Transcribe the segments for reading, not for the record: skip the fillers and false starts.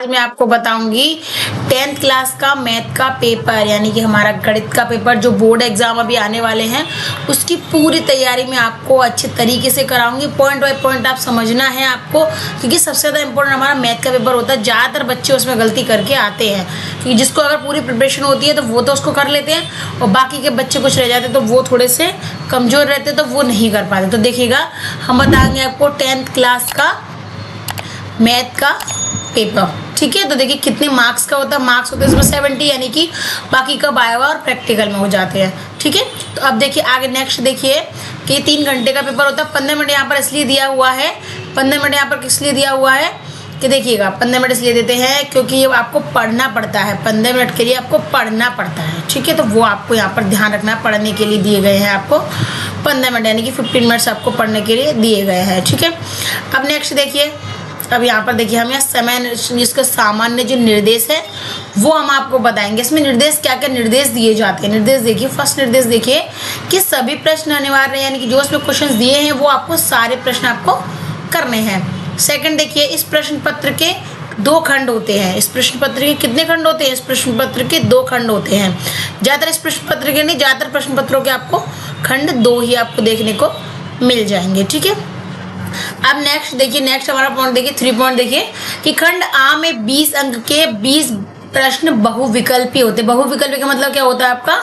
आज मैं आपको बताऊंगी 10th क्लास का मैथ का पेपर यानी कि हमारा गणित का पेपर जो बोर्ड एग्जाम अभी आने वाले हैं उसकी पूरी तैयारी मैं आपको अच्छे तरीके से कराऊंगी। पॉइंट बाय पॉइंट आप समझना है आपको, क्योंकि सबसे ज़्यादा इंपॉर्टेंट हमारा मैथ का पेपर होता है। ज़्यादातर बच्चे उसमें गलती करके आते हैं, क्योंकि जिसको अगर पूरी प्रिपरेशन होती है तो वो तो उसको कर लेते हैं और बाकी के बच्चे कुछ रह जाते तो वो थोड़े से कमज़ोर रहते तो वो नहीं कर पाते। तो देखिएगा हम बताएंगे आपको 10th क्लास का मैथ का पेपर, ठीक है। तो देखिए कितने मार्क्स का होता है, मार्क्स होते हैं इसमें 70, यानी कि बाकी का बायोवा और प्रैक्टिकल में हो जाते हैं, ठीक है। तो अब देखिए आगे नेक्स्ट देखिए कि 3 घंटे का पेपर होता है। 15 मिनट यहाँ पर इसलिए दिया हुआ है, 15 मिनट यहाँ पर किस लिए दिया हुआ है कि देखिएगा 15 मिनट इसलिए देते हैं क्योंकि ये आपको पढ़ना पड़ता है। 15 मिनट के लिए आपको पढ़ना पड़ता है, ठीक है। तो वो आपको यहाँ पर ध्यान रखना, पढ़ने के लिए दिए गए हैं आपको 15 मिनट, यानी कि 15 मिनट्स आपको पढ़ने के लिए दिए गए हैं, ठीक है। अब नेक्स्ट देखिए, अब यहाँ पर देखिए हम यहाँ समय जिसका सामान्य जो निर्देश है वो हम आपको बताएंगे। इसमें निर्देश क्या क्या निर्देश दिए जाते हैं। निर्देश देखिए, फर्स्ट निर्देश देखिए कि सभी प्रश्न अनिवार्य है, यानी कि जो इसमें क्वेश्चन दिए हैं वो आपको सारे प्रश्न आपको करने हैं। सेकंड देखिए, इस प्रश्न पत्र के 2 खंड होते हैं। इस प्रश्न पत्र के कितने खंड होते हैं? इस प्रश्न पत्र के 2 खंड होते हैं। ज़्यादातर इस प्रश्न पत्र के नहीं, ज़्यादातर प्रश्न पत्रों के आपको खंड 2 ही आपको देखने को मिल जाएंगे, ठीक है। अब नेक्स्ट देखिए, नेक्स्ट हमारा पॉइंट देखिए 3 पॉइंट देखिए कि खंड आ में 20 अंक के 20 प्रश्न बहुविकल्पी होते हैं। बहुविकल्पी का मतलब क्या होता है आपका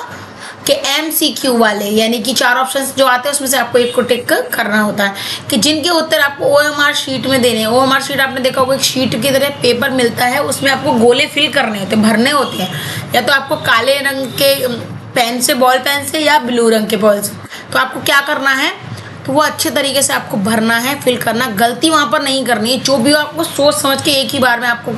कि MCQ वाले, यानी कि 4 ऑप्शंस जो आते हैं उसमें से आपको एक को टिक करना होता है कि जिनके उत्तर आपको OMR शीट में देने हैं। OMR शीट आपने देखा होगा, एक शीट की तरह पेपर मिलता है, उसमें आपको गोले फिल करने होते हैं, भरने होते हैं, या तो आपको काले रंग के पेन से, बॉल पेन से, या ब्लू रंग के बॉल से। तो आपको क्या करना है, तो वो अच्छे तरीके से आपको भरना है, फिल करना, गलती वहाँ पर नहीं करनी है। जो भी हो आपको सोच समझ के एक ही बार में आपको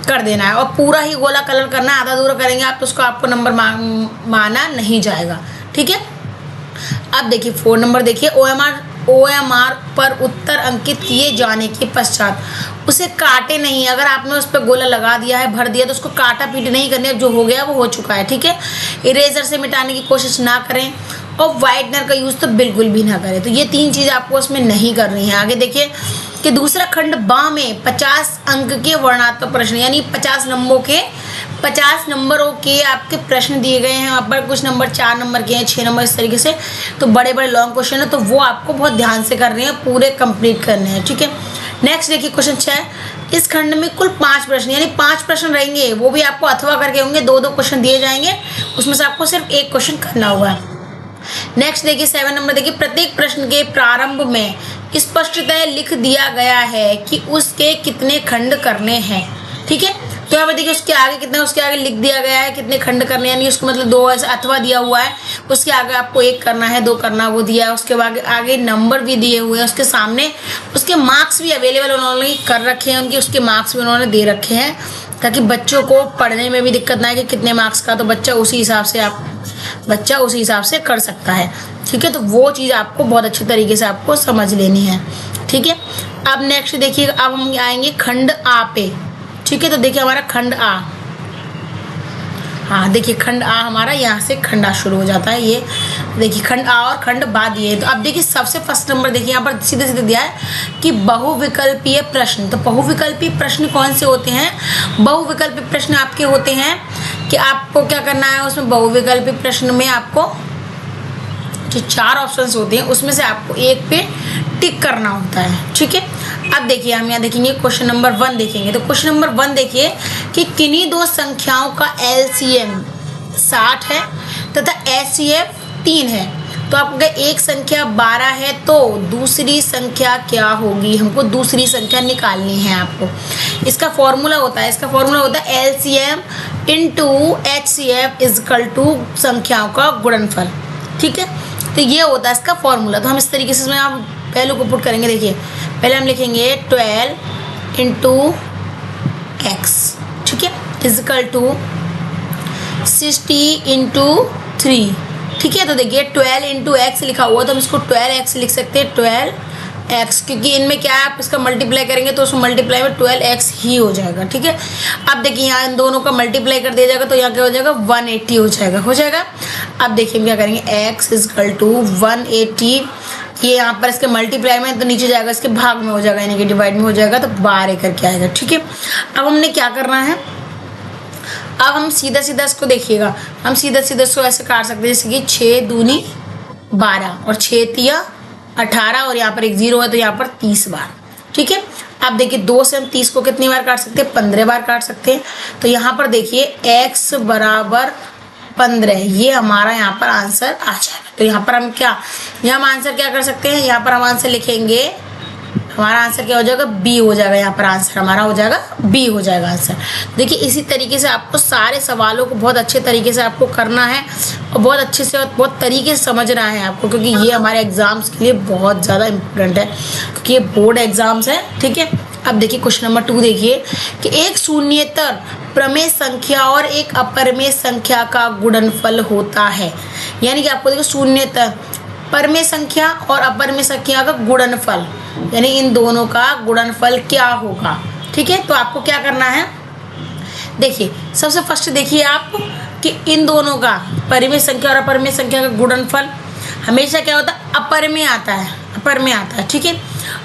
कर देना है और पूरा ही गोला कलर करना है। आधा अधूरा करेंगे आप तो उसको आपको नंबर माना नहीं जाएगा, ठीक है। अब देखिए 4 नंबर देखिए, OMR पर उत्तर अंकित किए जाने के पश्चात उसे काटे नहीं। अगर आपने उस पर गोला लगा दिया है, भर दिया, तो उसको काटा पीट नहीं करनी है। जो हो गया वो हो चुका है, ठीक है। इरेजर से मिटाने की कोशिश ना करें और वाइटनर का यूज़ तो बिल्कुल भी ना करें। तो ये 3 चीज़ आपको उसमें नहीं करनी है। आगे देखिए कि दूसरा खंड बा में 50 अंक के वर्णात्मक प्रश्न, यानी 50 नंबरों के आपके प्रश्न दिए गए हैं। वहाँ पर कुछ नंबर 4 नंबर के हैं, 6 नंबर, इस तरीके से। तो बड़े बड़े लॉन्ग क्वेश्चन है, तो वो आपको बहुत ध्यान से करने हैं, पूरे कंप्लीट करने हैं, ठीक है। नेक्स्ट देखिए क्वेश्चन 6, इस खंड में कुल 5 प्रश्न, यानी 5 प्रश्न रहेंगे, वो भी आपको अथवा करके होंगे। 2-2 क्वेश्चन दिए जाएंगे, उसमें से आपको सिर्फ 1 क्वेश्चन करना होगा। नेक्स्ट देखिए 7 नंबर देखिए, प्रत्येक प्रश्न के प्रारंभ में स्पष्टतः लिख दिया गया है कि उसके कितने खंड करने हैं, ठीक है। तो यहाँ पर देखिए उसके आगे कितने, उसके आगे लिख दिया गया है कितने खंड करने, यानी उसको मतलब 2 ऐसा अथवा दिया हुआ है, उसके आगे आपको 1 करना है, 2 करना, वो दिया है। उसके बाद आगे नंबर भी दिए हुए हैं, उसके सामने उसके मार्क्स भी अवेलेबल उन्होंने कर रखे हैं, उनके उसके मार्क्स भी उन्होंने दे रखे हैं, ताकि बच्चों को पढ़ने में भी दिक्कत ना आए कि कितने मार्क्स का, तो बच्चा उसी हिसाब से कर सकता है, ठीक है। तो वो चीज़ आपको बहुत अच्छे तरीके से आपको समझ लेनी है, ठीक है। अब नेक्स्ट देखिए, अब हम आएंगे खंड आ पे, ठीक है। तो देखिए हमारा खंड आ, हाँ देखिए खंड आ हमारा यहाँ से खंड आ शुरू हो जाता है। ये देखिए खंड आ और खंड बा दिए। तो अब देखिए सबसे फर्स्ट नंबर देखिए यहाँ पर सीधे सीधे दिया है कि बहुविकल्पीय प्रश्न। तो बहुविकल्पीय प्रश्न कौन से होते हैं? बहुविकल्पीय प्रश्न आपके होते हैं कि आपको क्या करना है, उसमें बहुविकल्पीय प्रश्न में आपको जो 4 ऑप्शंस होते हैं उसमें से आपको 1 पे टिक करना होता है, ठीक है। अब देखिए हम यहाँ देखेंगे क्वेश्चन नंबर 1 देखेंगे। तो क्वेश्चन नंबर 1 देखिए कि किन्हीं 2 संख्याओं का LCM 60 है तथा HCF 3 है। तो आपको एक संख्या 12 है तो दूसरी संख्या क्या होगी, हमको दूसरी संख्या निकालनी है आपको। इसका फॉर्मूला होता है LCM into HCF equal to संख्याओं का गुणनफल, ठीक है। तो ये होता है इसका फॉर्मूला। तो हम इस तरीके से इसमें आप वैल्यू को पुट करेंगे। देखिए पहले हम लिखेंगे 12 इंटू एक्स, ठीक है, इजकल टू 60 इंटू 3, ठीक है। तो देखिए 12 इंटू एक्स लिखा हुआ, तो हम इसको 12x लिख सकते हैं, 12x, क्योंकि इनमें क्या है आप इसका मल्टीप्लाई करेंगे तो उसमें मल्टीप्लाई में 12x ही हो जाएगा, ठीक है। अब देखिए यहाँ इन दोनों का मल्टीप्लाई कर दिया जाएगा तो यहाँ क्या हो जाएगा 180 हो जाएगा। अब देखिए हम क्या करेंगे, x इजकल टू 180 ये यहाँ पर इसके मल्टीप्लाई में तो नीचे जाएगा, इसके भाग में हो जाएगा यानी कि डिवाइड में हो जाएगा, तो 12 करके आएगा। ठीक है, अब हमने क्या करना है, अब हम सीधा सीधा इसको देखिएगा, हम सीधा सीधा इसको ऐसे काट सकते हैं जैसे कि 6 दूनी 12 और 6 तिया 18 और यहाँ पर एक 0 है तो यहाँ पर 30 बार। ठीक है, अब देखिए 2 से हम 30 को कितनी बार काट सकते हैं, 15 बार काट सकते हैं। तो यहाँ पर देखिए x बराबर 15, ये हमारा यहाँ पर आंसर आ जाएगा। तो यहाँ पर हम क्या, यहाँ हम आंसर क्या कर सकते हैं, यहाँ पर हम आंसर लिखेंगे, हमारा आंसर क्या हो जाएगा, बी हो जाएगा। यहाँ पर आंसर हमारा हो जाएगा बी हो जाएगा आंसर। देखिए इसी तरीके से आपको सारे सवालों को बहुत अच्छे तरीके से आपको करना है और बहुत अच्छे से और बहुत तरीके से समझना है आपको, क्योंकि ये हमारे एग्जाम्स के लिए बहुत ज़्यादा इम्पोर्टेंट है, क्योंकि ये बोर्ड एग्जाम्स है। ठीक है, अब देखिए क्वेश्चन नंबर 2 देखिए कि एक शून्येतर प्रमेय संख्या और एक अपरमेय संख्या का गुणनफल होता है। यानी कि आपको देखो शून्येतर परमेय संख्या और अपरमेय संख्या का गुणनफल, यानी इन दोनों का गुणनफल क्या होगा। ठीक है, तो आपको क्या करना है, देखिए सबसे फर्स्ट देखिए आप कि इन दोनों का परिमेय संख्या और अपरमेय संख्या का गुणनफल हमेशा क्या होता है, अपर में आता है, अपर में आता है। ठीक है,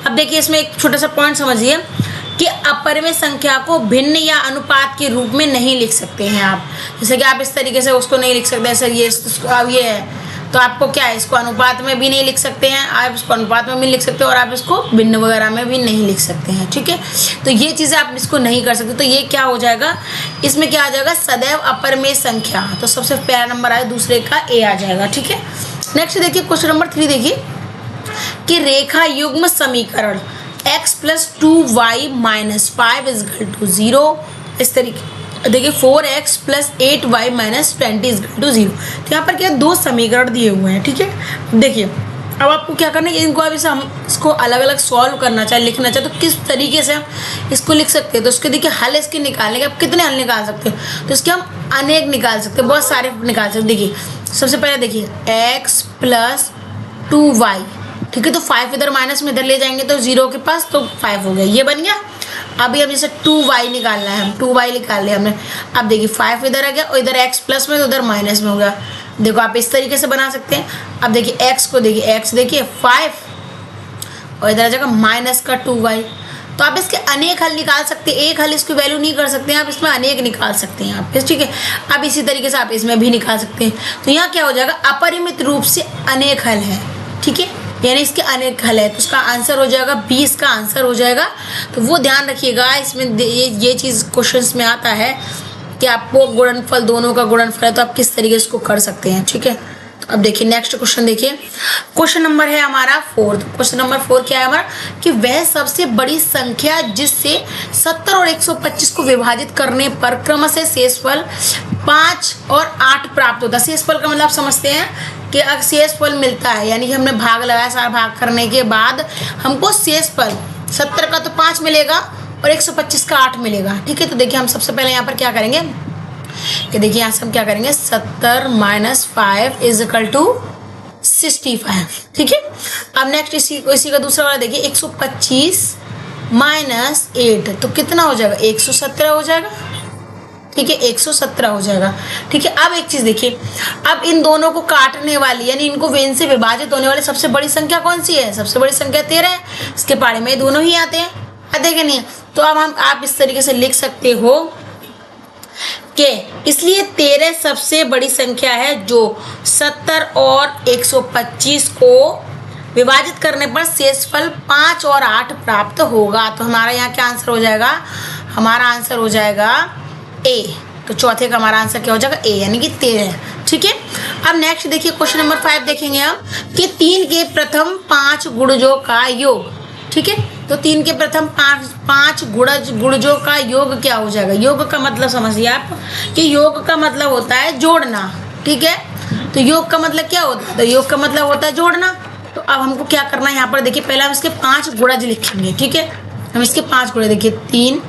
अब देखिए इसमें एक छोटा सा पॉइंट समझिए कि अपरमेय संख्या को भिन्न या अनुपात के रूप में नहीं लिख सकते हैं आप। जैसे कि आप इस तरीके से उसको नहीं लिख सकते, सर ये अब ये है तो आपको क्या है, इसको अनुपात में भी नहीं लिख सकते हैं, आप इसको अनुपात में भी लिख सकते हो और आप इसको भिन्न वगैरह में भी नहीं लिख सकते हैं। ठीक है, तो ये चीज़ें आप इसको नहीं कर सकते। तो ये क्या हो जाएगा, इसमें क्या आ जाएगा, सदैव अपरमेय संख्या। तो सबसे पहला नंबर आया, दूसरे का ए आ जाएगा। ठीक है, नेक्स्ट देखिए क्वेश्चन नंबर 3 देखिए कि रेखा युग्म समीकरण x + 2y - 5 = 0, इस तरीके देखिए 4x + 8y - 20 = 0। तो यहाँ पर क्या 2 समीकरण दिए हुए हैं। ठीक है, देखिए अब आपको क्या करना है, इनको अब हम इसको अलग अलग सॉल्व करना चाहे, लिखना चाहे तो किस तरीके से हम इसको लिख सकते हैं। तो उसके देखिए हल इसके निकालने के आप कितने हल निकाल सकते हैं, तो इसके हम अनेक निकाल सकते हैं, बहुत सारे निकाल सकते हैं। देखिए सबसे पहले देखिए x + 2y, ठीक है, तो 5 इधर माइनस में इधर ले जाएंगे तो 0 के पास, तो 5 हो गया, ये बन गया। अभी हम जैसे 2y निकालना है, हम 2y निकाल लिया हमने। अब देखिए 5 इधर आ गया और इधर x प्लस में तो उधर माइनस में हो गया। देखो आप इस तरीके से बना सकते हैं। अब देखिए x को देखिए, x देखिए 5 और इधर आ जाएगा माइनस का 2y। तो आप इसके अनेक हल निकाल सकते हैं, एक हल इसकी वैल्यू नहीं कर सकते हैं, आप इसमें अनेक निकाल सकते हैं आप। ठीक है, अब इसी तरीके से आप इसमें भी निकाल सकते हैं। तो यहाँ क्या हो जाएगा, अपरिमित रूप से अनेक हल है। ठीक है, यानी इसके अनेक हल है, तो उसका आंसर हो जाएगा बी, इसका आंसर हो जाएगा। तो वो ध्यान रखिएगा, इसमें ये चीज़ क्वेश्चंस में आता है कि आपको गुणनफल, दोनों का गुणनफल है तो आप किस तरीके से इसको कर सकते हैं। ठीक है, तो अब देखिए नेक्स्ट क्वेश्चन देखिए, क्वेश्चन नंबर है हमारा 4। क्वेश्चन नंबर 4 क्या है हमारा, कि वह सबसे बड़ी संख्या जिससे 70 और 125 को विभाजित करने पर क्रमशः शेषफल 5 और 8 प्राप्त होता है। शेषफल का मतलब आप समझते हैं कि अगर शेषफल मिलता है, यानी कि हमने भाग लगाया, सारा भाग करने के बाद हमको शेषफल 70 का तो 5 मिलेगा और 125 का 8 मिलेगा। ठीक है, तो देखिए हम सबसे पहले यहाँ पर क्या करेंगे कि देखिए यहाँ से हम क्या करेंगे, 70 - 5 = 65। ठीक है, अब नेक्स्ट इसी का दूसरा वाला देखिए 125 - 8, तो कितना हो जाएगा, 117 हो जाएगा। ठीक है, 117 हो जाएगा। ठीक है, अब एक चीज़ देखिए, अब इन दोनों को काटने वाली यानी इनको इनसे विभाजित होने वाली सबसे बड़ी संख्या कौन सी है, सबसे बड़ी संख्या 13 है। इसके पारे में दोनों ही आते हैं, आते कि नहीं। तो अब आप इस तरीके से लिख सकते हो कि इसलिए 13 सबसे बड़ी संख्या है जो 70 और 125 को विभाजित करने पर शेषफल 5 और 8 प्राप्त होगा। तो हमारा यहाँ क्या आंसर हो जाएगा, हमारा आंसर हो जाएगा ए। तो चौथे का हमारा आंसर क्या हो जाएगा, ए, यानी कि 13। ठीक है, अब नेक्स्ट देखिए क्वेश्चन नंबर 5 देखेंगे हम कि 3 के प्रथम 5 गुणजों का योग। ठीक है, तो 3 के प्रथम 5 गुणजों का योग क्या हो जाएगा। योग का मतलब समझिए आप कि योग का मतलब होता है जोड़ना। ठीक है, तो योग का मतलब क्या होता है, तो योग का मतलब होता है जोड़ना। तो अब हमको क्या करना है, यहाँ पर देखिए पहले हम इसके 5 गुणज लिखेंगे। ठीक है, हम इसके 5 गुणज देखिए 3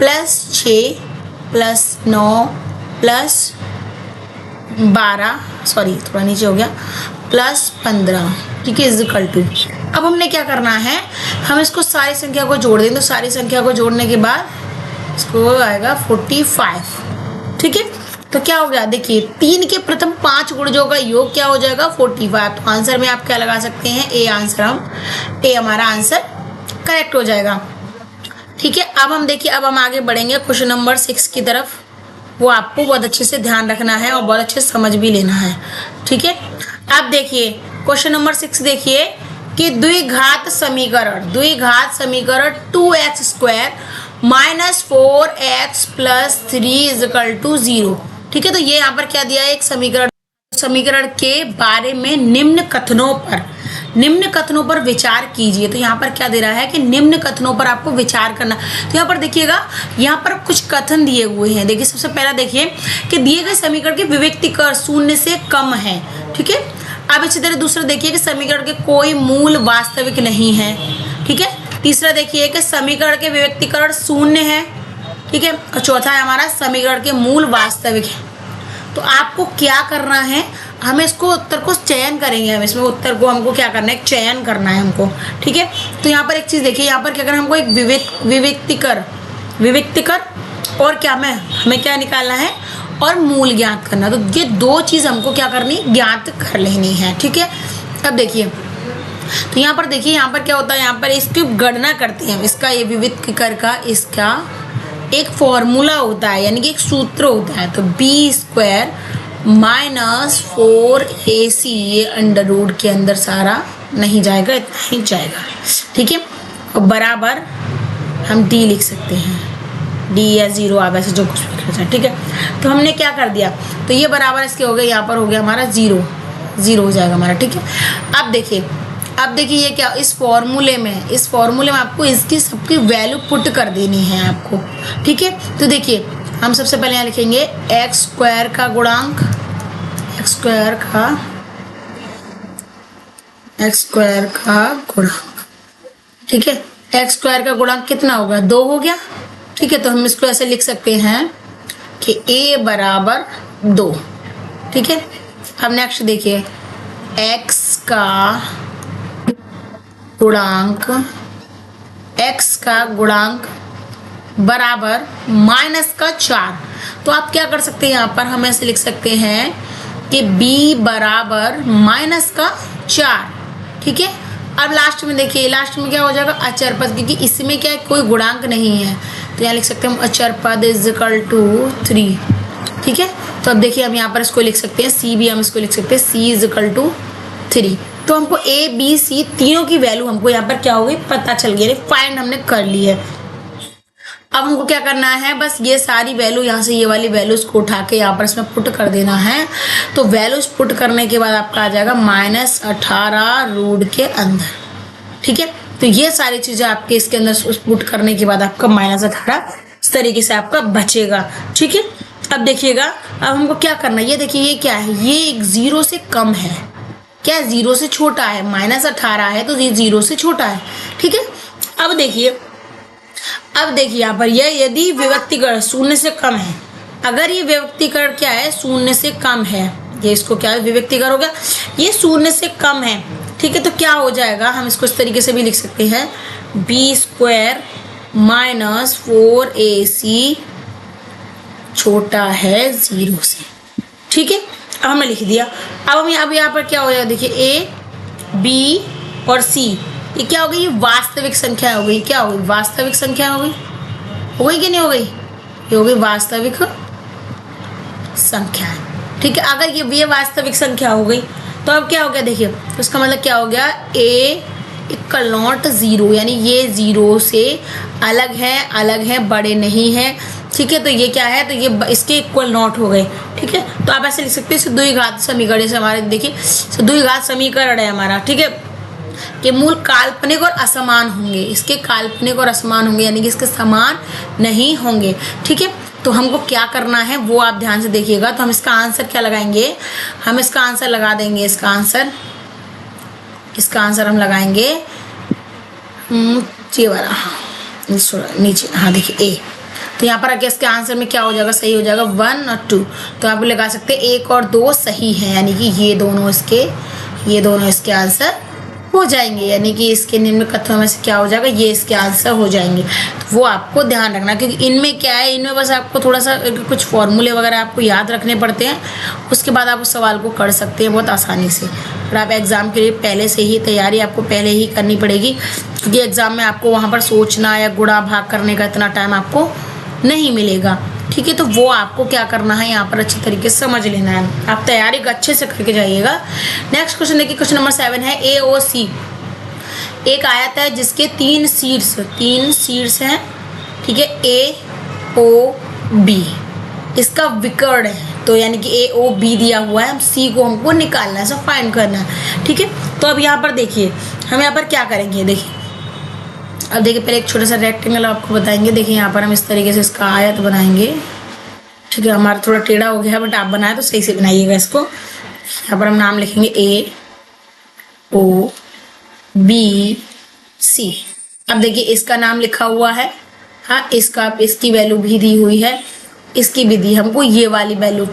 + 6 + 9 + 12, सॉरी थोड़ा नीचे हो गया, +15। ठीक है, = अब हमने क्या करना है, हम इसको सारी संख्या को जोड़ देंगे। तो सारी संख्या को जोड़ने के बाद इसको आएगा 45। ठीक है, तो क्या हो गया, देखिए 3 के प्रथम 5 गुणजों का योग क्या हो जाएगा 45। तो आंसर में आप क्या लगा सकते हैं, ए आंसर, ए हमारा आंसर करेक्ट हो जाएगा। ठीक है, अब हम देखिए, अब हम आगे बढ़ेंगे क्वेश्चन नंबर 6 की तरफ। वो आपको बहुत अच्छे से ध्यान रखना है और बहुत अच्छे से समझ भी लेना है। ठीक है, अब देखिए क्वेश्चन नंबर 6 देखिए कि द्विघात समीकरण 2x² माइनस 4x प्लस 3 = 0। ठीक है, तो ये यहाँ पर क्या दिया है, एक समीकरण के बारे में निम्न कथनों पर विचार कीजिए। तो यहाँ पर क्या दे रहा है कि निम्न कथनों पर आपको विचार करना। तो यहाँ पर देखिएगा, यहाँ पर कुछ कथन दिए हुए हैं। देखिए सबसे पहला देखिए कि दिए गए समीकरण के विविक्तीकरण 0 से कम है। ठीक है, अब इसी तरह दूसरा देखिए कि समीकरण के कोई मूल वास्तविक नहीं है। ठीक है, तीसरा देखिए कि समीकरण के विविक्तीकरण 0 है। ठीक है, और चौथा है हमारा समीकरण के मूल वास्तविक है। तो आपको क्या करना है, हमें इसको उत्तर को चयन करेंगे, हम इसमें उत्तर को हमको क्या करना है, चयन करना है हमको। ठीक है, तो यहाँ पर एक चीज देखिए, यहाँ पर क्या करना है, हमको एक विविक्तीकर और क्या हमें क्या निकालना है, और मूल ज्ञात करना। तो ये 2 चीज हमको क्या करनी, ज्ञात कर लेनी है। ठीक है, अब देखिए, तो यहाँ पर देखिए, यहाँ पर क्या होता है, यहाँ पर इसकी गणना करते हैं, इसका ये विविक्तीकर का इसका एक फॉर्मूला होता है, यानी कि एक सूत्र होता है। तो b² माइनस 4ac, ये अंडर रूट के अंदर सारा नहीं जाएगा, इतना ही जाएगा। ठीक है, और बराबर हम d लिख सकते हैं, d या 0 आप ऐसे जो कुछ भी लिख सकते हैं। ठीक है, तो हमने क्या कर दिया, तो ये बराबर इसके हो गए, यहाँ पर हो गया हमारा 0 हो जाएगा हमारा। ठीक है, अब देखिए ये क्या, इस फॉर्मूले में आपको इसकी सबकी वैल्यू पुट कर देनी है आपको। ठीक है, तो देखिए हम सबसे पहले यहाँ लिखेंगे x² का गुणांक, ठीक है, x² का गुणांक कितना होगा, 2 हो गया। ठीक है, तो हम इसको ऐसे लिख सकते हैं कि a बराबर 2। ठीक है, अब नेक्स्ट देखिए x का गुणांक बराबर माइनस का 4। तो आप क्या कर सकते हैं, यहाँ पर हम ऐसे लिख सकते हैं कि b बराबर माइनस का 4। ठीक है, अब लास्ट में देखिए, लास्ट में क्या हो जाएगा, अचर पद, क्योंकि इसमें क्या है, कोई गुणांक नहीं है, तो यहाँ लिख सकते हैं हम अचर पद = 3। ठीक है, तो अब देखिए हम यहाँ पर इसको लिख सकते हैं, c भी हम इसको लिख सकते हैं, c = 3। तो हमको a b c तीनों की वैल्यू हमको यहाँ पर क्या हो गई, पता चल गई, फाइंड हमने कर ली है। अब हमको क्या करना है, बस ये सारी वैल्यू यहाँ से ये वाली वैल्यूज को उठा के यहाँ पर इसमें पुट कर देना है। तो वैल्यूज पुट करने के बाद आपका आ जाएगा -18 रूट के अंदर। ठीक है, तो ये सारी चीजें आपके इसके अंदर पुट करने के बाद आपका -18 इस तरीके से आपका बचेगा। ठीक है, अब देखिएगा, अब हमको क्या करना है, ये देखिए ये क्या है, ये एक 0 से कम है, क्या 0 से छोटा है, -18 है तो ये 0 से छोटा है। ठीक है, अब देखिए यहाँ पर यह यदि विभक्तीकरण 0 से कम है, अगर ये विभक्तीकरण क्या है 0 से कम है, ये इसको क्या है, विभक्तीकरण हो गया, ये 0 से कम है। ठीक है, तो क्या हो जाएगा, हम इसको इस तरीके से भी लिख सकते हैं, b² माइनस 4ac छोटा है 0 से। ठीक है, अब हमने लिख दिया। अब हम यहाँ पर क्या हो जाएगा, देखिए a b और c, ये क्या हो गई, ये वास्तविक संख्या हो गई। क्या हो गई, वास्तविक संख्या हो गई कि नहीं हो गई, ये हो गई वास्तविक संख्या है। ठीक है, अगर ये वास्तविक संख्या हो गई तो अब क्या हो गया, देखिए तो इसका मतलब क्या हो गया, a = 0, यानी ये 0 से अलग है, बड़े नहीं है। ठीक है, तो ये क्या है, तो ये इसके इक्वल नॉट हो गए। ठीक है, तो आप ऐसे लिख सकते हैं, द्विघात समीकरण, जैसे हमारे देखिए द्विघात समीकरण है हमारा। ठीक है, कि मूल काल्पनिक और असमान होंगे, इसके काल्पनिक और असमान होंगे, यानी कि इसके समान नहीं होंगे। ठीक है, तो हमको क्या करना है वो आप ध्यान से देखिएगा। तो हम इसका आंसर क्या लगाएंगे, हम इसका आंसर लगा देंगे, इसका आंसर हम लगाएंगे ये वाला, नीचे, हाँ देखिए a। तो यहाँ पर आके इसके आंसर में क्या हो जाएगा, सही हो जाएगा 1 और 2। तो आप लगा सकते हैं 1 और 2 सही है, यानी कि ये दोनों इसके आंसर हो जाएंगे, यानी कि इसके निम्न कथनों में से क्या हो जाएगा, ये इसके आंसर हो जाएंगे। तो वो आपको ध्यान रखना, क्योंकि इनमें क्या है, इनमें बस आपको थोड़ा सा कुछ फॉर्मूले वगैरह आपको याद रखने पड़ते हैं, उसके बाद आप उस सवाल को कर सकते हैं बहुत आसानी से। और आप एग्ज़ाम के लिए पहले से ही तैयारी आपको पहले ही करनी पड़ेगी, क्योंकि एग्ज़ाम में आपको वहाँ पर सोचना या गुणा भाग करने का इतना टाइम आपको नहीं मिलेगा। ठीक है, तो वो आपको क्या करना है, यहाँ पर अच्छे तरीके से समझ लेना है। आप तैयारी अच्छे से करके जाइएगा। नेक्स्ट क्वेश्चन देखिए, क्वेश्चन नंबर 7 है AOC। एक आयत है जिसके 3 शीर्ष हैं। ठीक है, AOB इसका विकर्ण है, तो यानी कि AOB दिया हुआ है, C को हमको निकालना है, सब फाइंड करना है। ठीक है, तो अब यहाँ पर देखिए हम यहाँ पर क्या करेंगे, देखिए अब देखिए पहले एक छोटा सा रेक्टेंगल आपको बताएंगे। देखिए यहाँ पर हम इस तरीके से इसका आयत बनाएंगे। ठीक है, हमारा थोड़ा टेढ़ा हो गया है, बट आप बनाए तो सही से बनाइएगा इसको। यहाँ पर हम नाम लिखेंगे AOBC। अब देखिए इसका नाम लिखा हुआ है, हाँ इसकी वैल्यू भी दी हुई है, इसकी भी दी, हमको ये वाली वैल्यू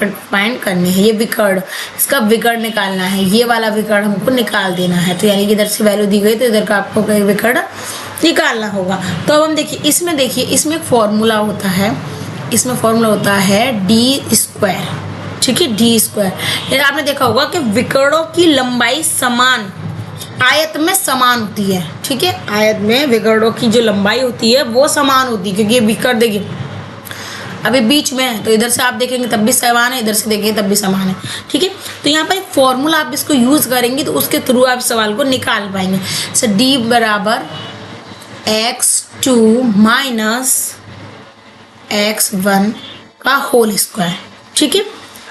फाइंड करनी है। ये विकर्ण, इसका विकर्ण निकालना है, ये वाला विकर्ण हमको निकाल देना है। तो यानी कि इधर से वैल्यू दी गई तो इधर का आपको विकर्ण निकालना होगा। तो अब हम देखिए इसमें एक फॉर्मूला होता है, इसमें फॉर्मूला होता है D²। ठीक है, D²। आपने देखा होगा कि विकर्णों की लंबाई समान आयत में समान होती है। ठीक है, आयत में विकर्णों की जो लंबाई होती है वो समान होती है, क्योंकि ये विकर्ण देखिए अभी बीच में है, तो इधर से आप देखेंगे तब भी समान है, इधर से देखेंगे तब भी समान है। ठीक है, तो यहाँ पर एक फॉर्मूला आप इसको यूज करेंगे तो उसके थ्रू आप सवाल को निकाल पाएंगे। सो D बराबर x2 माइनस x1 का होल स्क्वायर। ठीक है,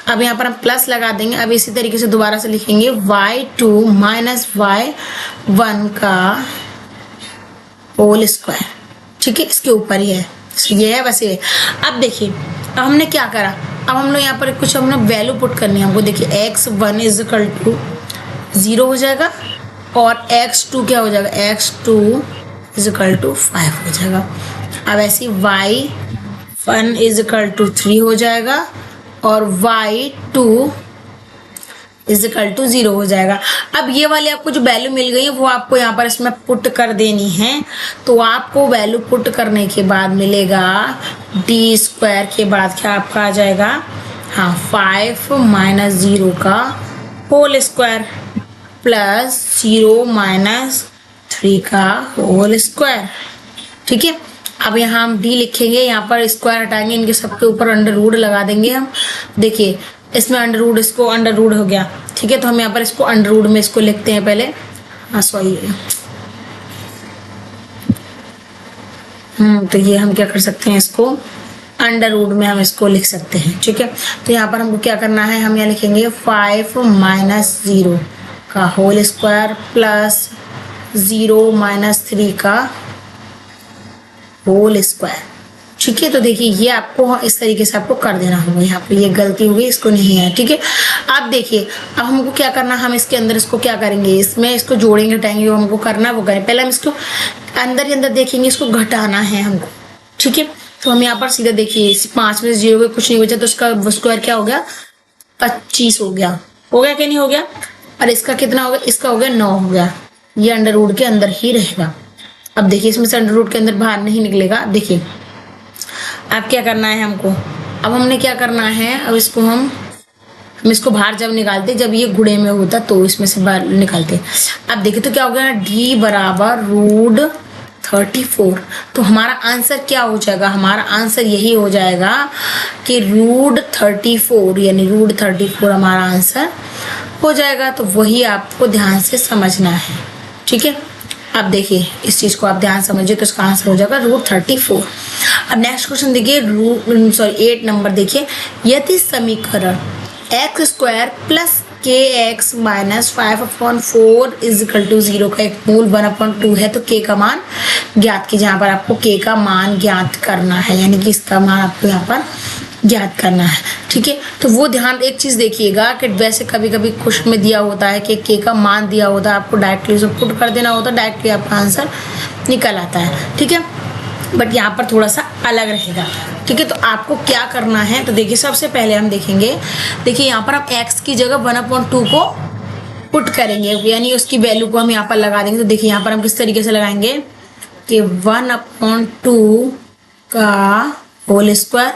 अब यहाँ पर हम प्लस लगा देंगे। अब इसी तरीके से दोबारा से लिखेंगे y2 माइनस y1 का होल स्क्वायर। ठीक है, इसके ऊपर ही है, ये है वैसे। अब देखिए अब हमने क्या करा, अब हम लोग यहाँ पर कुछ हमने वैल्यू पुट करनी है हमको। देखिए x1 इक्वल टू 0 हो जाएगा और x2 क्या हो जाएगा, x2 इक्वल टू 5 हो जाएगा। अब ऐसे y1 इक्वल टू 3 हो जाएगा और y2 इक्वल टू 0 हो जाएगा। अब ये वाली आपको जो वैल्यू मिल गई है वो आपको यहाँ पर इसमें पुट कर देनी है। तो आपको वैल्यू पुट करने के बाद मिलेगा D² के बाद क्या आपका आ जाएगा, हाँ 5 माइनस 0 का होल स्क्वायर प्लस 0 माइनस 3 का होल स्क्वायर। ठीक है, अब यहाँ हम D लिखेंगे, यहाँ पर स्क्वायर हटाएंगे, इनके सबके ऊपर अंडर रूट लगा देंगे हम। देखिए इसमें अंडर रूट, इसको अंडर रूट हो गया। ठीक है, तो हम यहाँ पर इसको अंडर रूट में इसको लिखते हैं पहले, हाँ सॉरी। तो ये हम क्या कर सकते हैं, इसको अंडर रूट में हम इसको लिख सकते हैं। ठीक है, तो यहाँ पर हमको क्या करना है, हम यहाँ लिखेंगे 5 माइनस 0 का होल स्क्वायर प्लस 0 माइनस 3 का होल स्क्वायर। ठीक है, तो देखिए ये आपको इस तरीके से आपको कर देना होगा। यहाँ पे ये गलती हुई, इसको नहीं है। ठीक है, आप देखिए अब हमको क्या करना, हम इसके अंदर इसको क्या करेंगे, इसमें इसको जोड़ेंगे हटाएंगे, जो हमको करना है वो करें। पहले हम इसको अंदर ही अंदर देखेंगे, इसको घटाना है हमको। ठीक है, तो हम यहाँ पर सीधा देखिए 5 में 0 कुछ नहीं बचा, तो उसका स्क्वायर क्या हो गया, 25 हो गया कि नहीं हो गया। और इसका कितना हो गया, इसका हो गया 9 हो गया। ये अंडर रूट के अंदर ही रहेगा। अब देखिए इसमें से अंडर रूट के अंदर बाहर नहीं निकलेगा। देखिए अब क्या करना है हमको, अब हमने क्या करना है, अब इसको हम इसको बाहर जब निकालते, जब ये गुणे में होता तो इसमें से बाहर निकालते। अब देखिए तो क्या हो गया, D बराबर रूट 34। तो हमारा आंसर क्या हो जाएगा, हमारा आंसर यही हो जाएगा कि रूट 34, यानी रूट 34 हमारा आंसर हो जाएगा। तो वही आपको ध्यान से समझना है। ठीक है, अब देखिए इस चीज़ को आप ध्यान समझिए तो इसका आंसर हो जाएगा रूट 34। अब नेक्स्ट क्वेश्चन देखिए 8 नंबर देखिए, यदि समीकरण x² plus kx minus 5/4 equal to 0 का एक मूल 1/2 है तो k का मान ज्ञात कीजिए। यहाँ पर आपको k का मान ज्ञात करना है, यानी कि इसका मान आपको यहाँ पर ज्ञात करना है। ठीक है, तो वो ध्यान एक चीज़ देखिएगा कि वैसे कभी कभी क्वेश्चन में दिया होता है कि k का मान दिया होता है, आपको डायरेक्टली उसे पुट कर देना होता है, डायरेक्टली आपका आंसर निकल आता है। ठीक है, बट यहाँ पर थोड़ा सा अलग रहेगा। ठीक है, तो आपको क्या करना है, तो देखिए सबसे पहले हम देखेंगे, देखिए यहाँ पर आप x की जगह 1/2 को पुट करेंगे, यानी उसकी वैल्यू को हम यहाँ पर लगा देंगे। तो देखिए यहाँ पर हम किस तरीके से लगाएंगे कि 1/2 का होल स्क्वायर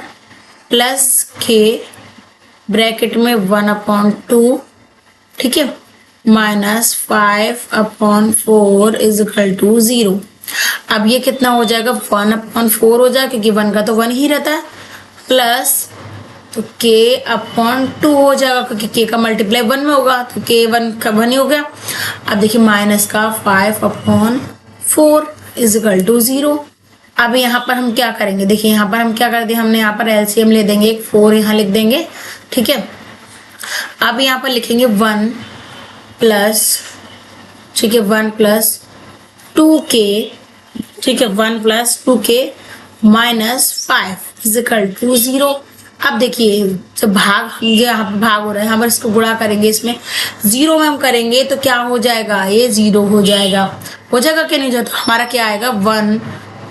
प्लस के ब्रैकेट में 1/2, ठीक है, माइनस 5/4 इज इक्वल टू 0। अब ये कितना हो जाएगा, 1/4 हो जाएगा क्योंकि 1 का तो 1 ही रहता है, प्लस तो k/2 हो जाएगा क्योंकि k का मल्टीप्लाई 1 में होगा, तो k 1 का 1 ही हो गया। अब देखिए माइनस का 5/4 इज इक्वल टू 0। अब यहाँ पर हम क्या करेंगे, देखिए यहाँ पर हम क्या कर दिए, हमने यहाँ पर एलसीएम ले देंगे, 4 यहाँ लिख देंगे, ठीक है। अब यहाँ पर लिखेंगे 1 प्लस, ठीक है, 1 प्लस 2k, ठीक है, 1 plus 2k minus 5 is equal to 0। अब देखिए जब भाग, ये यहाँ पर भाग हो रहा है, यहाँ पर इसको गुणा करेंगे, इसमें 0 में हम करेंगे तो क्या हो जाएगा, ये 0 हो जाएगा, हो जाएगा कि नहीं जाएगा। तो हमारा क्या आएगा 1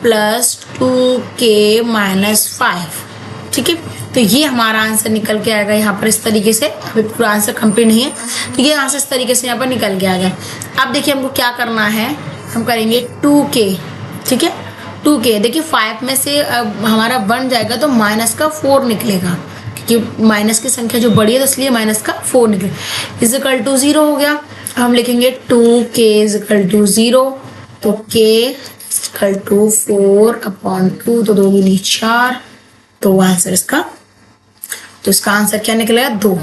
प्लस 2k माइनस 5, ठीक है। तो ये हमारा आंसर निकल के आएगा यहाँ पर इस तरीके से। अभी पूरा आंसर कंप्लीट नहीं है, तो ये आंसर इस तरीके से यहाँ पर निकल के आएगा। अब देखिए हमको क्या करना है, हम करेंगे 2k, ठीक है, 2k। देखिए 5 में से अब हमारा 1 जाएगा तो माइनस का 4 निकलेगा, क्योंकि माइनस की संख्या जो बड़ी है तो इसलिए माइनस का 4 निकले, इज इक्वल टू 0 हो गया। हम लिखेंगे 2k इज इक्वल टू 0, तो k इक्वल टू 4/2, तो 2 दूनी 4, तो आंसर इसका, तो इसका आंसर क्या निकलेगा 2,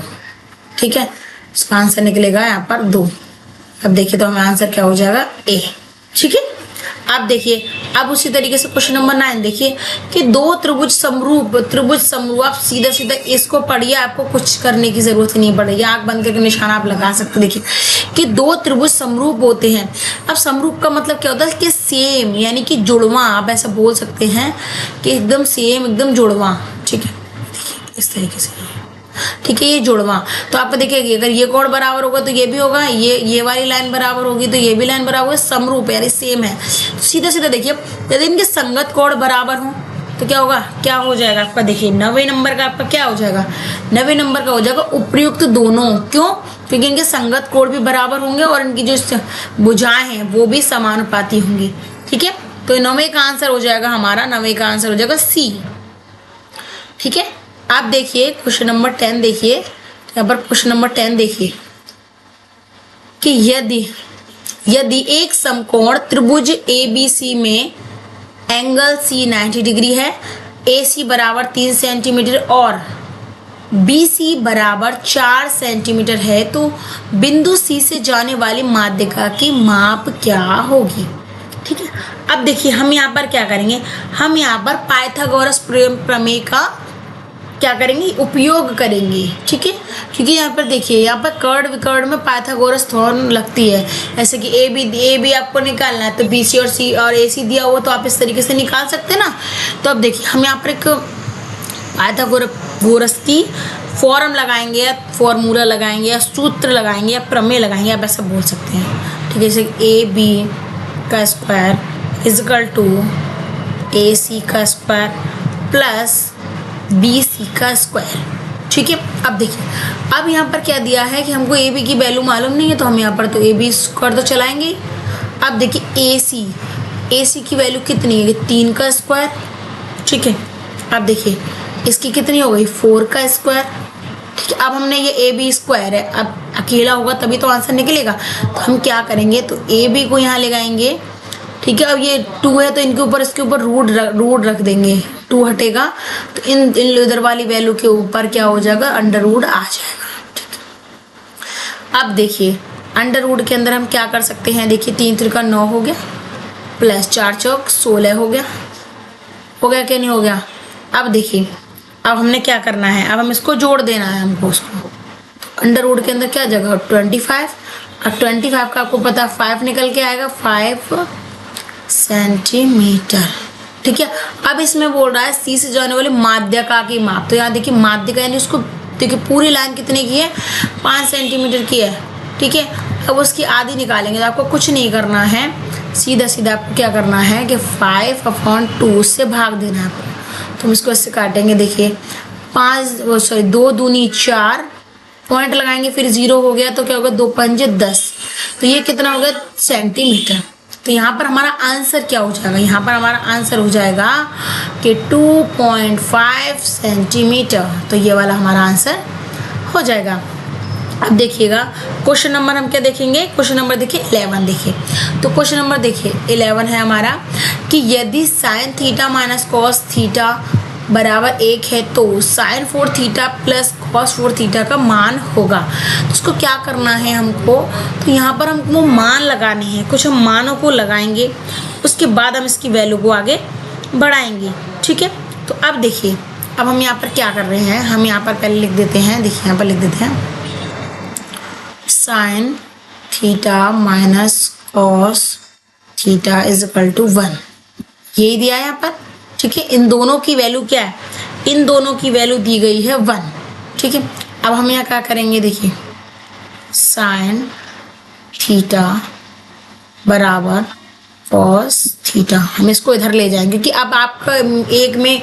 ठीक है, इसका आंसर निकलेगा यहाँ पर 2। अब देखिए तो हमें आंसर क्या हो जाएगा A, ठीक है। अब देखिए, अब उसी तरीके से क्वेश्चन नंबर 9 देखिए कि दो त्रिभुज समरूप, आप सीधा सीधा इसको पढ़िए, आपको कुछ करने की जरूरत नहीं पड़ेगी, आंख बंद करके निशान आप लगा सकते। देखिए कि दो त्रिभुज समरूप होते हैं। अब समरूप का मतलब क्या होता है कि सेम, यानी कि जुड़वा, आप ऐसा बोल सकते हैं कि एकदम सेम, एकदम जुड़वा, ठीक है, इस तरीके से, ठीक है, ये जुड़वा। तो आप देखिए अगर ये कोण बराबर होगा तो ये भी होगा, ये वाली लाइन बराबर होगी तो ये भी लाइन बराबर होगी, समरूप यानी सेम है। तो सीधा सीधा देखिए यदि इनके संगत कोण बराबर हो तो क्या होगा, क्या हो जाएगा आपका, देखिए 90 नंबर का आपका क्या हो जाएगा, 90 नंबर का हो जाएगा उपयुक्त दोनों। क्यों, क्योंकि इनके संगत कोण भी बराबर होंगे और इनकी जो भुजाएं हैं वो भी समानुपाती होंगी, ठीक है। तो 90 का आंसर हो जाएगा हमारा, 90 का आंसर हो जाएगा C, ठीक है। आप देखिए क्वेश्चन नंबर 10 देखिए, यहाँ पर क्वेश्चन नंबर 10 देखिए कि यदि एक समकोण त्रिभुज ABC में एंगल C 90 डिग्री है, AC बराबर 3 सेंटीमीटर और BC बराबर 4 सेंटीमीटर है, तो बिंदु C से जाने वाली माध्यिका की माप क्या होगी, ठीक है। अब देखिए हम यहाँ पर क्या करेंगे, हम यहाँ पर पाइथागोरस प्रमेय का क्या करेंगे, उपयोग करेंगे, ठीक है। क्योंकि यहाँ पर देखिए, यहाँ पर कर्ड विकर्ड में पाइथागोरस थ्योरम लगती है, ऐसे कि ए बी आपको निकालना है तो BC और C और AC दिया हुआ तो आप इस तरीके से निकाल सकते हैं ना। तो अब देखिए हम यहाँ पर एक पाइथागोरस की फॉर्म लगाएंगे या फॉर्मूला लगाएंगे या सूत्र लगाएंगे या प्रमेय लगाएंगे, आप ऐसा बोल सकते हैं, ठीक है। जैसे AB का square is equal to AC का स्क्वायर प्लस BC का स्क्वायर, ठीक है। अब देखिए अब यहाँ पर क्या दिया है कि हमको AB की वैल्यू मालूम नहीं है, तो हम यहाँ पर तो AB स्क्वायर तो चलाएंगे। अब देखिए AC की वैल्यू कितनी है, 3 का स्क्वायर, ठीक है। अब देखिए इसकी कितनी हो गई, 4 का स्क्वायर, ठीक है। अब हमने ये AB स्क्वायर है, अब अकेला होगा तभी तो आंसर निकलेगा, तो हम क्या करेंगे, तो AB को यहाँ लगाएंगे, ठीक है। अब ये 2 है तो इनके ऊपर, इसके ऊपर रूट रख देंगे, 2 हटेगा तो इन इधर वाली वैल्यू के ऊपर क्या हो जाएगा, अंडर रूट आ जाएगा, ठीक है। अब देखिए अंडर रूट के अंदर हम क्या कर सकते हैं, देखिए 3 त्रिका 9 हो गया, प्लस 4 चौक 16 हो गया क्या नहीं हो गया। अब देखिए अब हमने क्या करना है, अब हम इसको जोड़ देना है हमको, उसको तो अंडर रूट के अंदर क्या जगह 25, अब 25 का आपको पता 5 निकल के आएगा, 5 सेंटीमीटर, ठीक है। अब इसमें बोल रहा है C से जाने वाली माध्यिका की माप, तो यहाँ देखिए माध्यिका यानी उसको देखिए पूरी लाइन कितने की है, 5 सेंटीमीटर की है, ठीक है। अब उसकी आधी निकालेंगे, तो आपको कुछ नहीं करना है, सीधा सीधा आपको क्या करना है कि 5/2 से भाग देना है आपको। तो हम इसको इससे काटेंगे, देखिए 2 दूनी 4, पॉइंट लगाएंगे फिर 0 हो गया तो क्या होगा, 2 पंजे 10, तो ये कितना हो गया सेंटीमीटर। तो यहाँ पर हमारा आंसर क्या हो जाएगा, यहाँ पर हमारा आंसर हो जाएगा कि 2.5 सेंटीमीटर। तो ये वाला हमारा आंसर हो जाएगा। अब देखिएगा क्वेश्चन नंबर हम क्या देखेंगे, क्वेश्चन नंबर देखिए 11 देखिए। तो क्वेश्चन नंबर देखिए 11 है हमारा कि यदि sine theta minus cos theta बराबर 1 है तो sine 4 theta plus cos 4 theta का मान होगा। तो उसको क्या करना है हमको, तो यहाँ पर हमको मान लगाने हैं, कुछ हम मानों को लगाएंगे, उसके बाद हम इसकी वैल्यू को आगे बढ़ाएंगे। ठीक है, तो अब देखिए अब हम यहाँ पर क्या कर रहे हैं, हम यहाँ पर पहले लिख देते हैं, देखिए यहाँ पर लिख देते हैं sine theta minus cos theta is equal to 1, यही दिया है यहाँ पर। ठीक है, इन दोनों की वैल्यू क्या है, इन दोनों की वैल्यू दी गई है 1। ठीक है, अब हम यहाँ क्या करेंगे, देखिए साइन थीटा बराबर कॉस थीटा, हम इसको इधर ले जाएंगे क्योंकि अब आपका एक में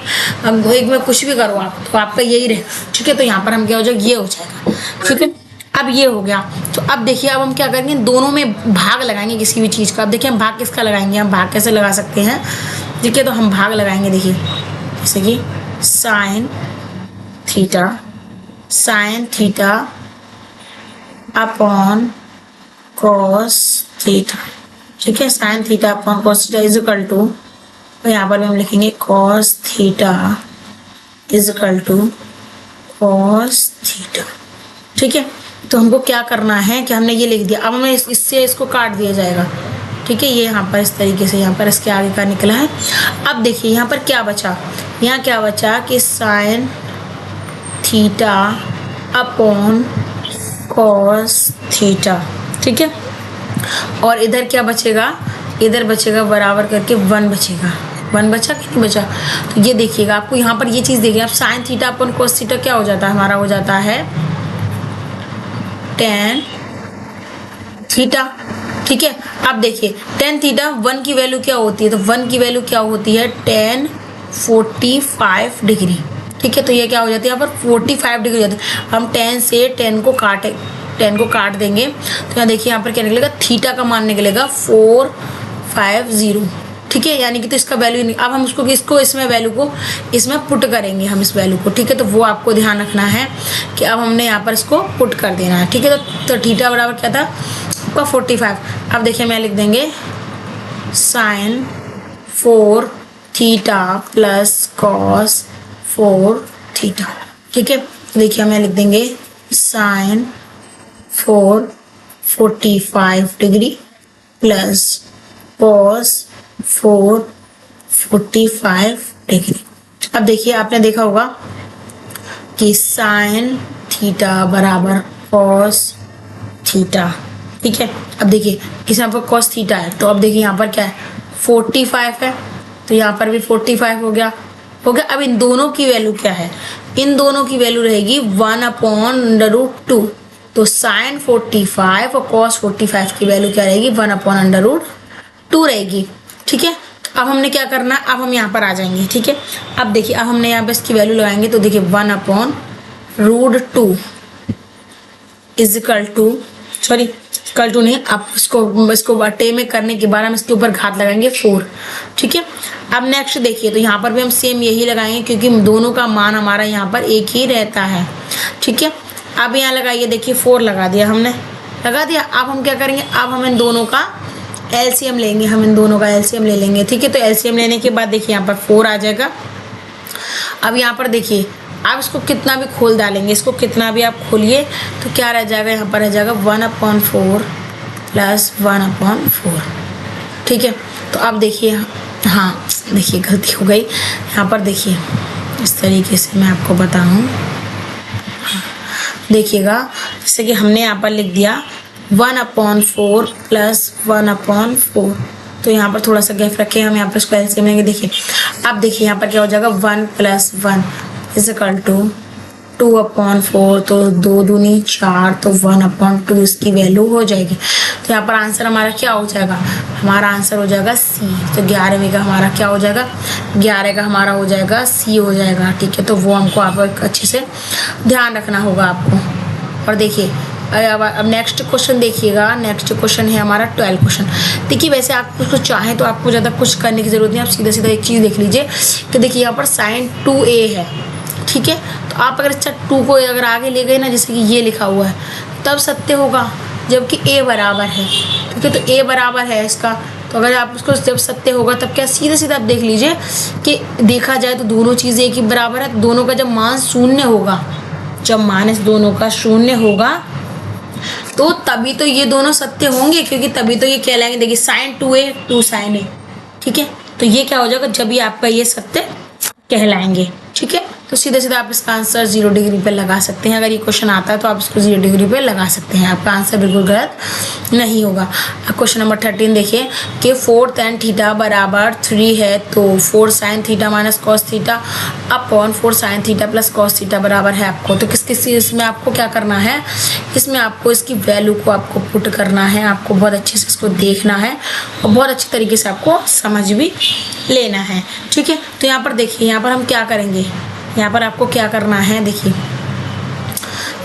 कुछ भी करो आप तो आपका यही रहेगा। ठीक है, तो यहाँ पर हम क्या हो जाएगा, ये हो जाएगा। ठीक है, अब ये हो गया। तो अब देखिए अब हम क्या करेंगे, दोनों में भाग लगाएंगे किसी भी चीज़ का। अब देखिए हम भाग किसका लगाएंगे, हम भाग कैसे लगा सकते हैं, ठीक है, तो हम भाग लगाएंगे, देखिए जैसे कि sine theta upon cos theta. ठीक है, sine theta upon cos theta is equal to, तो यहाँ पर हम लिखेंगे cos theta is equal to cos theta. ठीक है, तो हमको क्या करना है कि हमने ये लिख दिया, अब हमें इससे इसको काट दिया जाएगा। ठीक है, ये यहाँ पर इस तरीके से यहाँ पर इसके आगे का निकला है। अब देखिए यहाँ पर क्या बचा, यहाँ क्या बचा कि sine theta upon cos theta. ठीक है, और इधर क्या बचेगा, इधर बचेगा बराबर करके 1 बचेगा। 1 बचा कि नहीं बचा, तो ये देखिएगा आपको यहाँ पर ये चीज़ देखिए, अब sign theta upon cos theta क्या हो जाता है, हमारा हो जाता है टेन थीटा। ठीक है, अब देखिए टेन थीटा 1 की वैल्यू क्या होती है, तो 1 की वैल्यू क्या होती है, टेन 45 डिग्री। ठीक है, तो ये क्या हो जाती है, यहाँ पर 45 डिग्री हो जाती है। हम 10 से 10 को काट देंगे तो यहाँ देखिए यहाँ पर क्या निकलेगा, थीटा का मान निकलेगा 450। ठीक है, यानी कि तो इसका वैल्यू नहीं, अब हम इसको इसमें वैल्यू को इसमें पुट करेंगे हम इस वैल्यू को। ठीक है, तो वो आपको ध्यान रखना है कि अब हमने यहाँ पर इसको पुट कर देना है। ठीक है, तो थीटा बराबर क्या था आपका 45। अब देखिए मैं लिख देंगे sine 4 theta plus cos 4 theta. ठीक है, देखिए हमें लिख देंगे sine 45 degree plus cos 45 degree. अब देखिए आपने देखा होगा कि साइन थीटा बराबर कॉस थीटा। ठीक है, अब देखिए इस यहाँ पर कॉस थीटा है, तो अब देखिए यहाँ पर क्या है 45 है, तो यहाँ पर भी 45 हो गया। अब इन दोनों की वैल्यू क्या है, इन दोनों की वैल्यू रहेगी 1/√2। तो साइन 45 और कॉस 45 की वैल्यू क्या रहेगी, 1/√2 रहेगी। ठीक है, अब हमने क्या करना, अब हम यहाँ पर आ जाएंगे। ठीक है, अब देखिए अब हमने यहाँ पे इसकी वैल्यू लगाएंगे, तो देखिए 1/√2 is equal to, sorry equal to नहीं, अब इसको बटे में करने के बाद हम इसके ऊपर घात लगाएंगे 4। ठीक है, अब नेक्स्ट देखिए, तो यहाँ पर भी हम सेम यही लगाएंगे क्योंकि दोनों का मान हमारा यहाँ पर एक ही रहता है। ठीक है, अब यहाँ लगाइए, देखिए 4 लगा दिया हमने, लगा दिया। अब हम क्या करेंगे, अब हम इन दोनों का एलसीएम लेंगे, हम इन दोनों का एलसीएम ले लेंगे। ठीक है, तो एलसीएम लेने के बाद देखिए यहाँ पर 4 आ जाएगा। अब यहाँ पर देखिए आप इसको कितना भी खोल डालेंगे, इसको कितना भी आप खोलिए तो क्या रह जाएगा, यहाँ पर रह जाएगा 1/4 प्लस 1/4। ठीक है, तो अब देखिए, हाँ देखिए गलती हो गई, यहाँ पर देखिए इस तरीके से मैं आपको बताऊँ, देखिएगा जैसे कि हमने यहाँ पर लिख दिया 1/4 प्लस 1/4, तो यहाँ पर थोड़ा सा गैप रखे हम यहाँ पर इसको एलसीएम लेंगे। देखिए अब देखिए यहाँ पर क्या हो जाएगा, 1 + 1 इज इक्वल टू 2/4, तो 2 दूनी 4, तो 1/2 इसकी वैल्यू हो जाएगी। तो यहाँ पर आंसर हमारा क्या हो जाएगा, हमारा आंसर हो जाएगा सी। तो 11वें का हमारा क्या हो जाएगा, 11 का हमारा हो जाएगा सी हो जाएगा। ठीक है, तो वो हमको आप अच्छे से ध्यान रखना होगा आपको। पर देखिए अब नेक्स्ट क्वेश्चन देखिएगा। नेक्स्ट क्वेश्चन है हमारा 12 क्वेश्चन। देखिए वैसे आप कुछ चाहें तो आपको ज़्यादा कुछ करने की ज़रूरत नहीं, आप सीधा सीधा एक चीज़ देख लीजिए कि देखिए यहाँ पर sin 2a है, ठीक है। तो आप अगर इसका 2 को अगर आगे ले गए ना, जैसे कि ये लिखा हुआ है, तब सत्य होगा, जबकि a बराबर है, ठीक है। तो a बराबर है इसका, तो अगर आप उसको जब सत्य होगा तब क्या सीधा सीधा आप देख लीजिए कि देखा जाए तो दोनों चीज़ें एक ही बराबर है। तो दोनों का जब मान शून्य होगा, जब मान इस दोनों का शून्य होगा तो तभी तो ये दोनों सत्य होंगे, क्योंकि तभी तो ये कहलाएंगे। देखिए sin 2a 2 sin a, ठीक है। तो ये क्या हो जाएगा, जब ये आपका ये सत्य कहलाएंगे, ठीक है। तो सीधे सीधे आप इसका आंसर 0 डिग्री पे लगा सकते हैं। अगर ये क्वेश्चन आता है तो आप इसको 0 डिग्री पे लगा सकते हैं, आपका आंसर बिल्कुल गलत नहीं होगा। क्वेश्चन नंबर 13 देखिए कि 4 tan थीटा बराबर 3 है, तो 4 sin theta minus cos theta upon 4 sin theta plus cos theta बराबर है आपको। तो किस किस इसमें आपको क्या करना है, इसमें आपको इसकी वैल्यू को आपको पुट करना है, आपको बहुत अच्छे से इसको देखना है और बहुत अच्छी तरीके से आपको समझ भी लेना है, ठीक है। तो यहाँ पर देखिए, यहाँ पर हम क्या करेंगे, यहाँ पर आपको क्या करना है, देखिए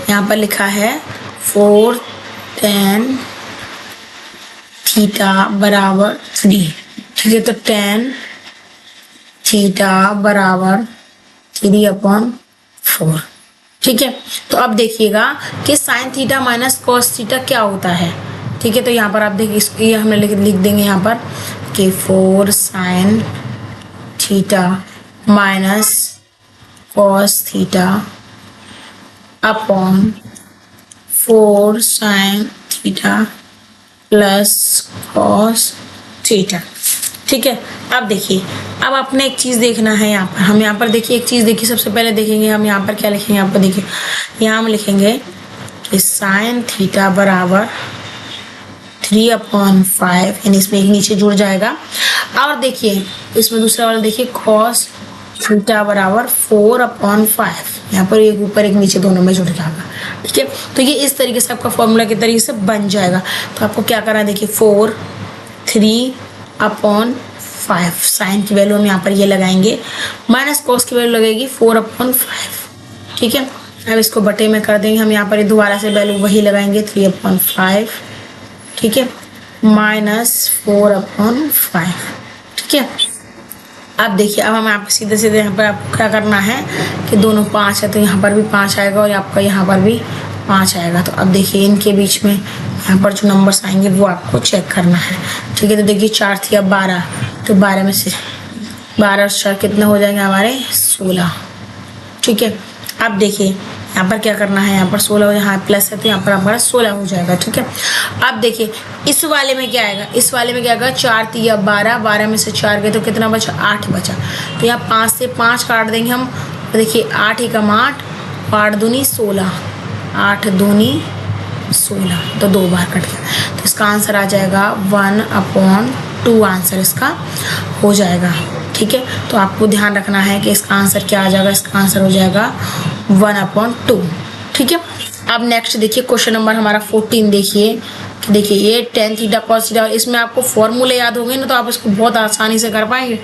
यहाँ पर लिखा है 4 tan थीटा बराबर 3, ठीक है। तो tan थीटा बराबर 3/4, ठीक है। तो अब देखिएगा कि sin theta minus cos theta क्या होता है, ठीक है। तो यहाँ पर आप देखिए इसको ये हमने लिख देंगे यहाँ पर कि 4 sin theta minus cos theta upon 4 sin theta plus cos theta, ठीक है। अब देखिए, अब आपने एक चीज़ देखना है यहाँ पर, हम यहाँ पर देखिए एक चीज़ देखिए, सबसे पहले देखेंगे हम यहाँ पर क्या लिखेंगे, यहाँ पर देखिए यहाँ हम लिखेंगे कि sin थीटा बराबर 3/5, यानी इसमें एक नीचे जुड़ जाएगा। और देखिए इसमें दूसरा वाला देखिए cos थीटा बराबर 4/5, यहाँ पर एक ऊपर एक नीचे दोनों में जुड़ जाएगा, ठीक है। तो ये इस तरीके से आपका फॉर्मूला के तरीके से बन जाएगा। तो आपको क्या करना है, देखिए 4 3/5 साइन की वैल्यू हम यहाँ पर ये लगाएंगे, माइनस कॉस की वैल्यू लगेगी 4/5, ठीक है। अब इसको बटे में कर देंगे हम, यहाँ पर दोबारा से वैल्यू वही लगाएंगे 3/5, ठीक है, माइनस 4/5, ठीक है। अब देखिए, अब हमें आपको सीधे सीधे यहाँ पर आपको क्या करना है कि दोनों 5 है, तो यहाँ पर भी 5 आएगा और आपका यहाँ पर भी 5 आएगा। तो अब देखिए इनके बीच में यहाँ पर जो नंबर्स आएंगे वो आपको चेक करना है, ठीक है। तो देखिए 4 थी, अब 12, तो 12 में से 12 और 4 कितने हो जाएंगे हमारे 16, ठीक है। अब देखिए यहाँ पर क्या करना है, यहाँ पर 16 हो, यहाँ प्लस है तो यहाँ पर हमारा 16 हो जाएगा, ठीक है। अब देखिए इस वाले में क्या आएगा, इस वाले में क्या आएगा, 4 थी अब 12, 12 में से 4 गए तो कितना बचा, 8 बचा। तो यहाँ 5 से 5 काट देंगे हम, तो देखिए 8 एकम 8, 8 दूनी 16, 8 दूनी 16, तो 2 बार कट गया। तो इसका आंसर आ जाएगा 1/2, आंसर इसका हो जाएगा, ठीक है। तो आपको ध्यान रखना है कि इसका आंसर क्या आ जाएगा, इसका आंसर हो जाएगा 1/2, ठीक है। अब नेक्स्ट देखिए क्वेश्चन नंबर हमारा 14 देखिए कि देखिए ये tan थीटा cos थीटा, इसमें आपको फॉर्मूले याद होंगे ना तो आप इसको बहुत आसानी से कर पाएंगे,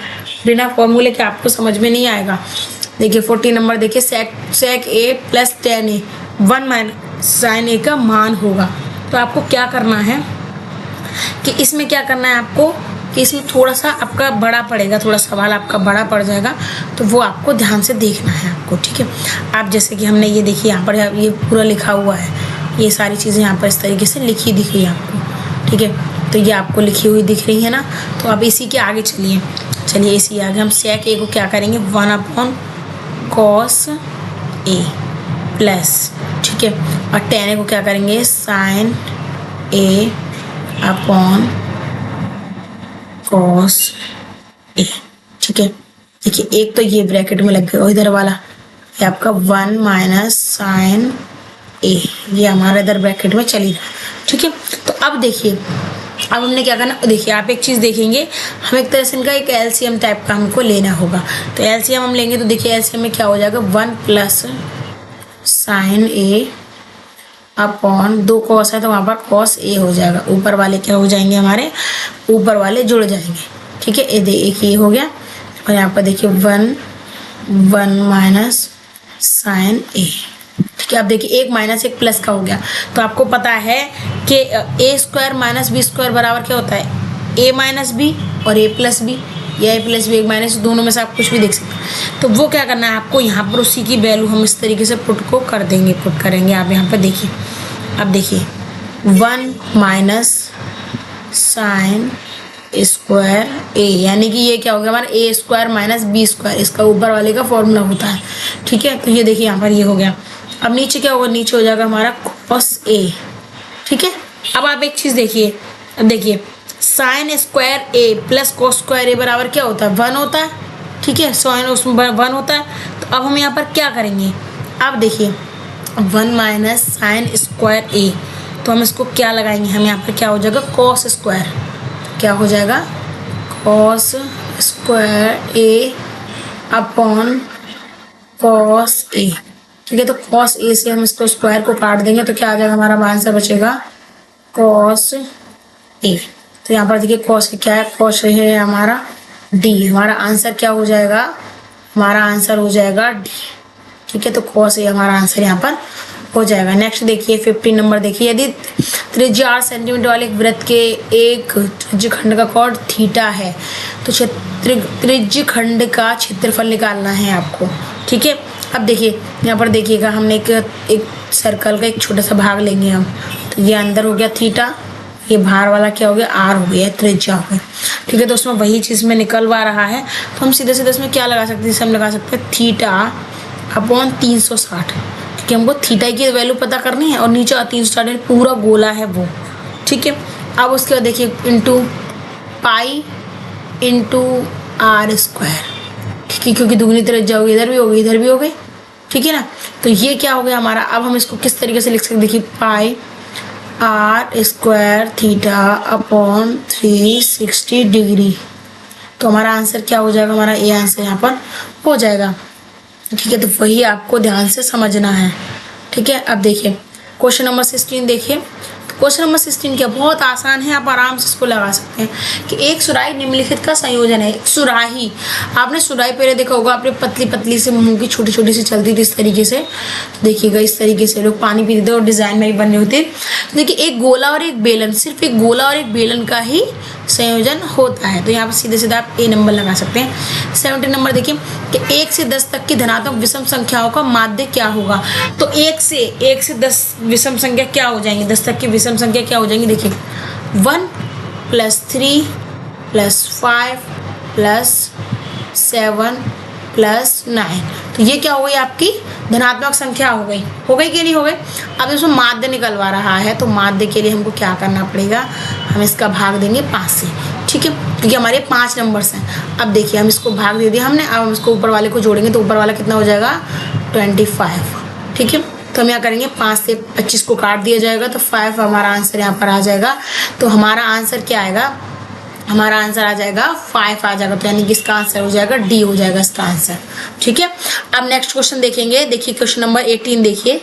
बिना फॉर्मूले के आपको समझ में नहीं आएगा। देखिए 14 नंबर देखिए sec a plus tan a 1 minus sin a का मान होगा। तो आपको क्या करना है कि इसमें क्या करना है आपको कि इसमें थोड़ा सा आपका बड़ा पड़ेगा, थोड़ा सवाल आपका बड़ा पड़ जाएगा, तो वो आपको ध्यान से देखना है आपको, ठीक है। आप जैसे कि हमने ये देखिए यहाँ पर ये पूरा लिखा हुआ है, ये सारी चीज़ें यहाँ पर इस तरीके से लिखी दिख रही है आपको, ठीक है। तो ये आपको लिखी हुई दिख रही है ना, तो आप इसी के आगे चलिए इसी आगे हम sec a को क्या करेंगे 1/cos a प्लस, ठीक है, और tan a को क्या करेंगे sin a upon cos a, ठीक है। देखिए एक तो ये ब्रैकेट में लग गया और इधर वाला ये आपका 1 माइनस sin a, ये हमारा इधर ब्रैकेट में चली रहा, ठीक है। तो अब देखिए अब हमने क्या करना, देखिए आप एक चीज़ देखेंगे, हम एक तरह से इनका एक एलसीएम टाइप का हमको लेना होगा। तो एलसीएम हम लेंगे तो देखिए एलसीएम में क्या हो जाएगा 1 plus sin a upon 2 cos है तो वहाँ पर cos a हो जाएगा, ऊपर वाले क्या हो जाएंगे हमारे, ऊपर वाले जुड़ जाएंगे, ठीक है। एक ये हो गया और यहाँ पर देखिए 1 माइनस sin a, ठीक ठीक है। अब देखिए 1 माइनस 1 प्लस का हो गया, तो आपको पता है कि ए स्क्वायर माइनस बी स्क्वायर बराबर क्या होता है, ए माइनस बी और ए प्लस बी, या ए प्लस बी 1 माइनस, दोनों में से आप कुछ भी देख सकते हैं। तो वो क्या करना है आपको, यहाँ पर उसी की वैल्यू हम इस तरीके से पुट करेंगे। आप यहाँ पर देखिए, अब देखिए 1 माइनस साइन स्क्वायर ए, यानी कि ये क्या हो गया हमारा ए स्क्वायर माइनस बी स्क्वायर, इसका ऊपर वाले का फॉर्मूला होता है। ठीक है, तो ये देखिए यहाँ पर ये हो गया। अब नीचे क्या होगा, नीचे हो जाएगा हमारा cos ए। ठीक है, अब आप एक चीज़ देखिए, अब देखिए साइन स्क्वायर ए प्लस cos स्क्वायर ए बराबर क्या होता है, 1 होता है। ठीक है, साइन उसमें 1 होता है। तो अब हम यहाँ पर क्या करेंगे, अब देखिए 1 माइनस साइन स्क्वायर ए, तो हम इसको क्या लगाएंगे, हम यहाँ पर क्या हो जाएगा cos स्क्वायर, क्या हो जाएगा cos स्क्वायर ए अपॉन cos ए। ठीक है, तो cos ए से हम इसको स्क्वायर को काट देंगे तो क्या आ जाएगा, हमारा आंसर बचेगा cos ए। तो यहाँ पर देखिए cos क्या है, cos है हमारा d, हमारा आंसर क्या हो जाएगा, हमारा आंसर हो जाएगा d। ठीक है, तो cos ए हमारा आंसर यहाँ पर हो जाएगा। नेक्स्ट देखिए 15 नंबर देखिए, यदि त्रिज्या 8 सेंटीमीटर वाले एक वृत्त के एक त्रिज्य खंड का कोण थीटा है तो त्रिज्य खंड का क्षेत्रफल निकालना है आपको। ठीक है, अब देखिए यहाँ पर देखिएगा, हमने एक सर्कल का एक छोटा सा भाग लेंगे हम, तो ये अंदर हो गया थीटा, ये बाहर वाला क्या हो गया आर हो गया, त्रिज्या हो गया। ठीक है, तो उसमें वही चीज़ में निकलवा रहा है, तो हम सीधे सीधे इसमें क्या लगा सकते हैं, हम लगा सकते हैं थीटा अपॉन 360, क्योंकि हमको थीटा की वैल्यू पता करनी है और नीचे 360 पूरा गोला है वो। ठीक है, अब उसके बाद देखिए into pi into r square, ठीक है, क्योंकि दुगनी त्रिज्या होगी, इधर भी होगी इधर भी हो गई। ठीक है ना, तो ये क्या हो गया हमारा, अब हम इसको किस तरीके से लिख सकते हैं, देखिए pi r square theta upon 360 degree, तो हमारा आंसर क्या हो जाएगा, हमारा ये आंसर यहाँ पर हो जाएगा। ठीक है, तो वही आपको ध्यान से समझना है। ठीक है, अब देखिए क्वेश्चन नंबर 16 देखिए, क्वेश्चन नंबर 16 क्या बहुत आसान है, आप आराम से इसको लगा सकते हैं कि एक सुराही निम्नलिखित का संयोजन है। एक सुराही, आपने सुराही पहले देखा होगा, आपने पतली पतली से मुंह की छोटी छोटी सी चलती थी इस तरीके से, देखिएगा इस तरीके से लोग पानी पीते थे और डिजाइन में भी बने होते। देखिए एक गोला और एक बेलन, सिर्फ एक गोला और एक बेलन का ही संयोजन होता है, तो यहाँ पर सीधे सीधे आप ए नंबर लगा सकते हैं। 17 नंबर देखिए कि 1 से 10 तक की धनात्मक विषम संख्याओं का माध्य क्या होगा, तो 1 से 10 विषम संख्या क्या हो जाएंगी, 10 तक की विषम संख्या क्या हो जाएंगी, देखिए 1 + 3 + 5 + 7 + 9, तो ये क्या हो गई आपकी धनात्मक संख्या हो गई कि नहीं हो गई। अब इसमें माध्य निकलवा रहा है, तो माध्य के लिए हमको क्या करना पड़ेगा, हम इसका भाग देंगे 5 से। ठीक है, क्योंकि हमारे 5 नंबर्स हैं। अब देखिए हम इसको भाग दे दिया हमने, अब हम इसको ऊपर वाले को जोड़ेंगे तो ऊपर वाला कितना हो जाएगा 25। ठीक है, तो हम यहाँ करेंगे 5 से 25 को काट दिया जाएगा तो 5 हमारा आंसर यहाँ पर आ जाएगा। तो हमारा आंसर क्या आएगा, हमारा आंसर आ जाएगा 5 आ जाएगा, तो यानी कि इसका आंसर हो जाएगा डी हो जाएगा इसका आंसर। ठीक है, अब नेक्स्ट क्वेश्चन देखेंगे, देखिए क्वेश्चन नंबर 18 देखिए,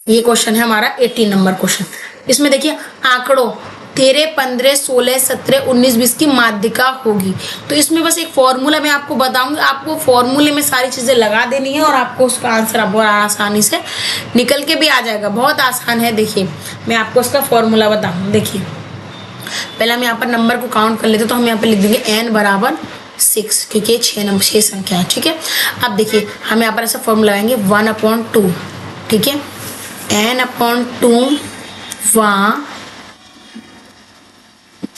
ये क्वेश्चन है हमारा 18 नंबर क्वेश्चन। इसमें देखिए आंकड़ों 13, 15, 16, 17, 19, 20 की माध्यिका होगी। तो इसमें बस एक फॉर्मूला मैं आपको बताऊंगी, आपको फॉर्मूले में सारी चीजें लगा देनी है और आपको उसका आंसर बहुत आसानी से निकल के भी आ जाएगा, बहुत आसान है। देखिए मैं आपको उसका फॉर्मूला बताऊँ, देखिए पहले हम यहाँ पर नंबर को काउंट कर लेते, तो हम यहाँ पर लिख देंगे n = 6, क्योंकि 6 संख्या है। ठीक है, अब देखिए हम यहाँ पर ऐसा फॉर्मूला लगाएंगे 1/2, ठीक है, n/2 वहाँ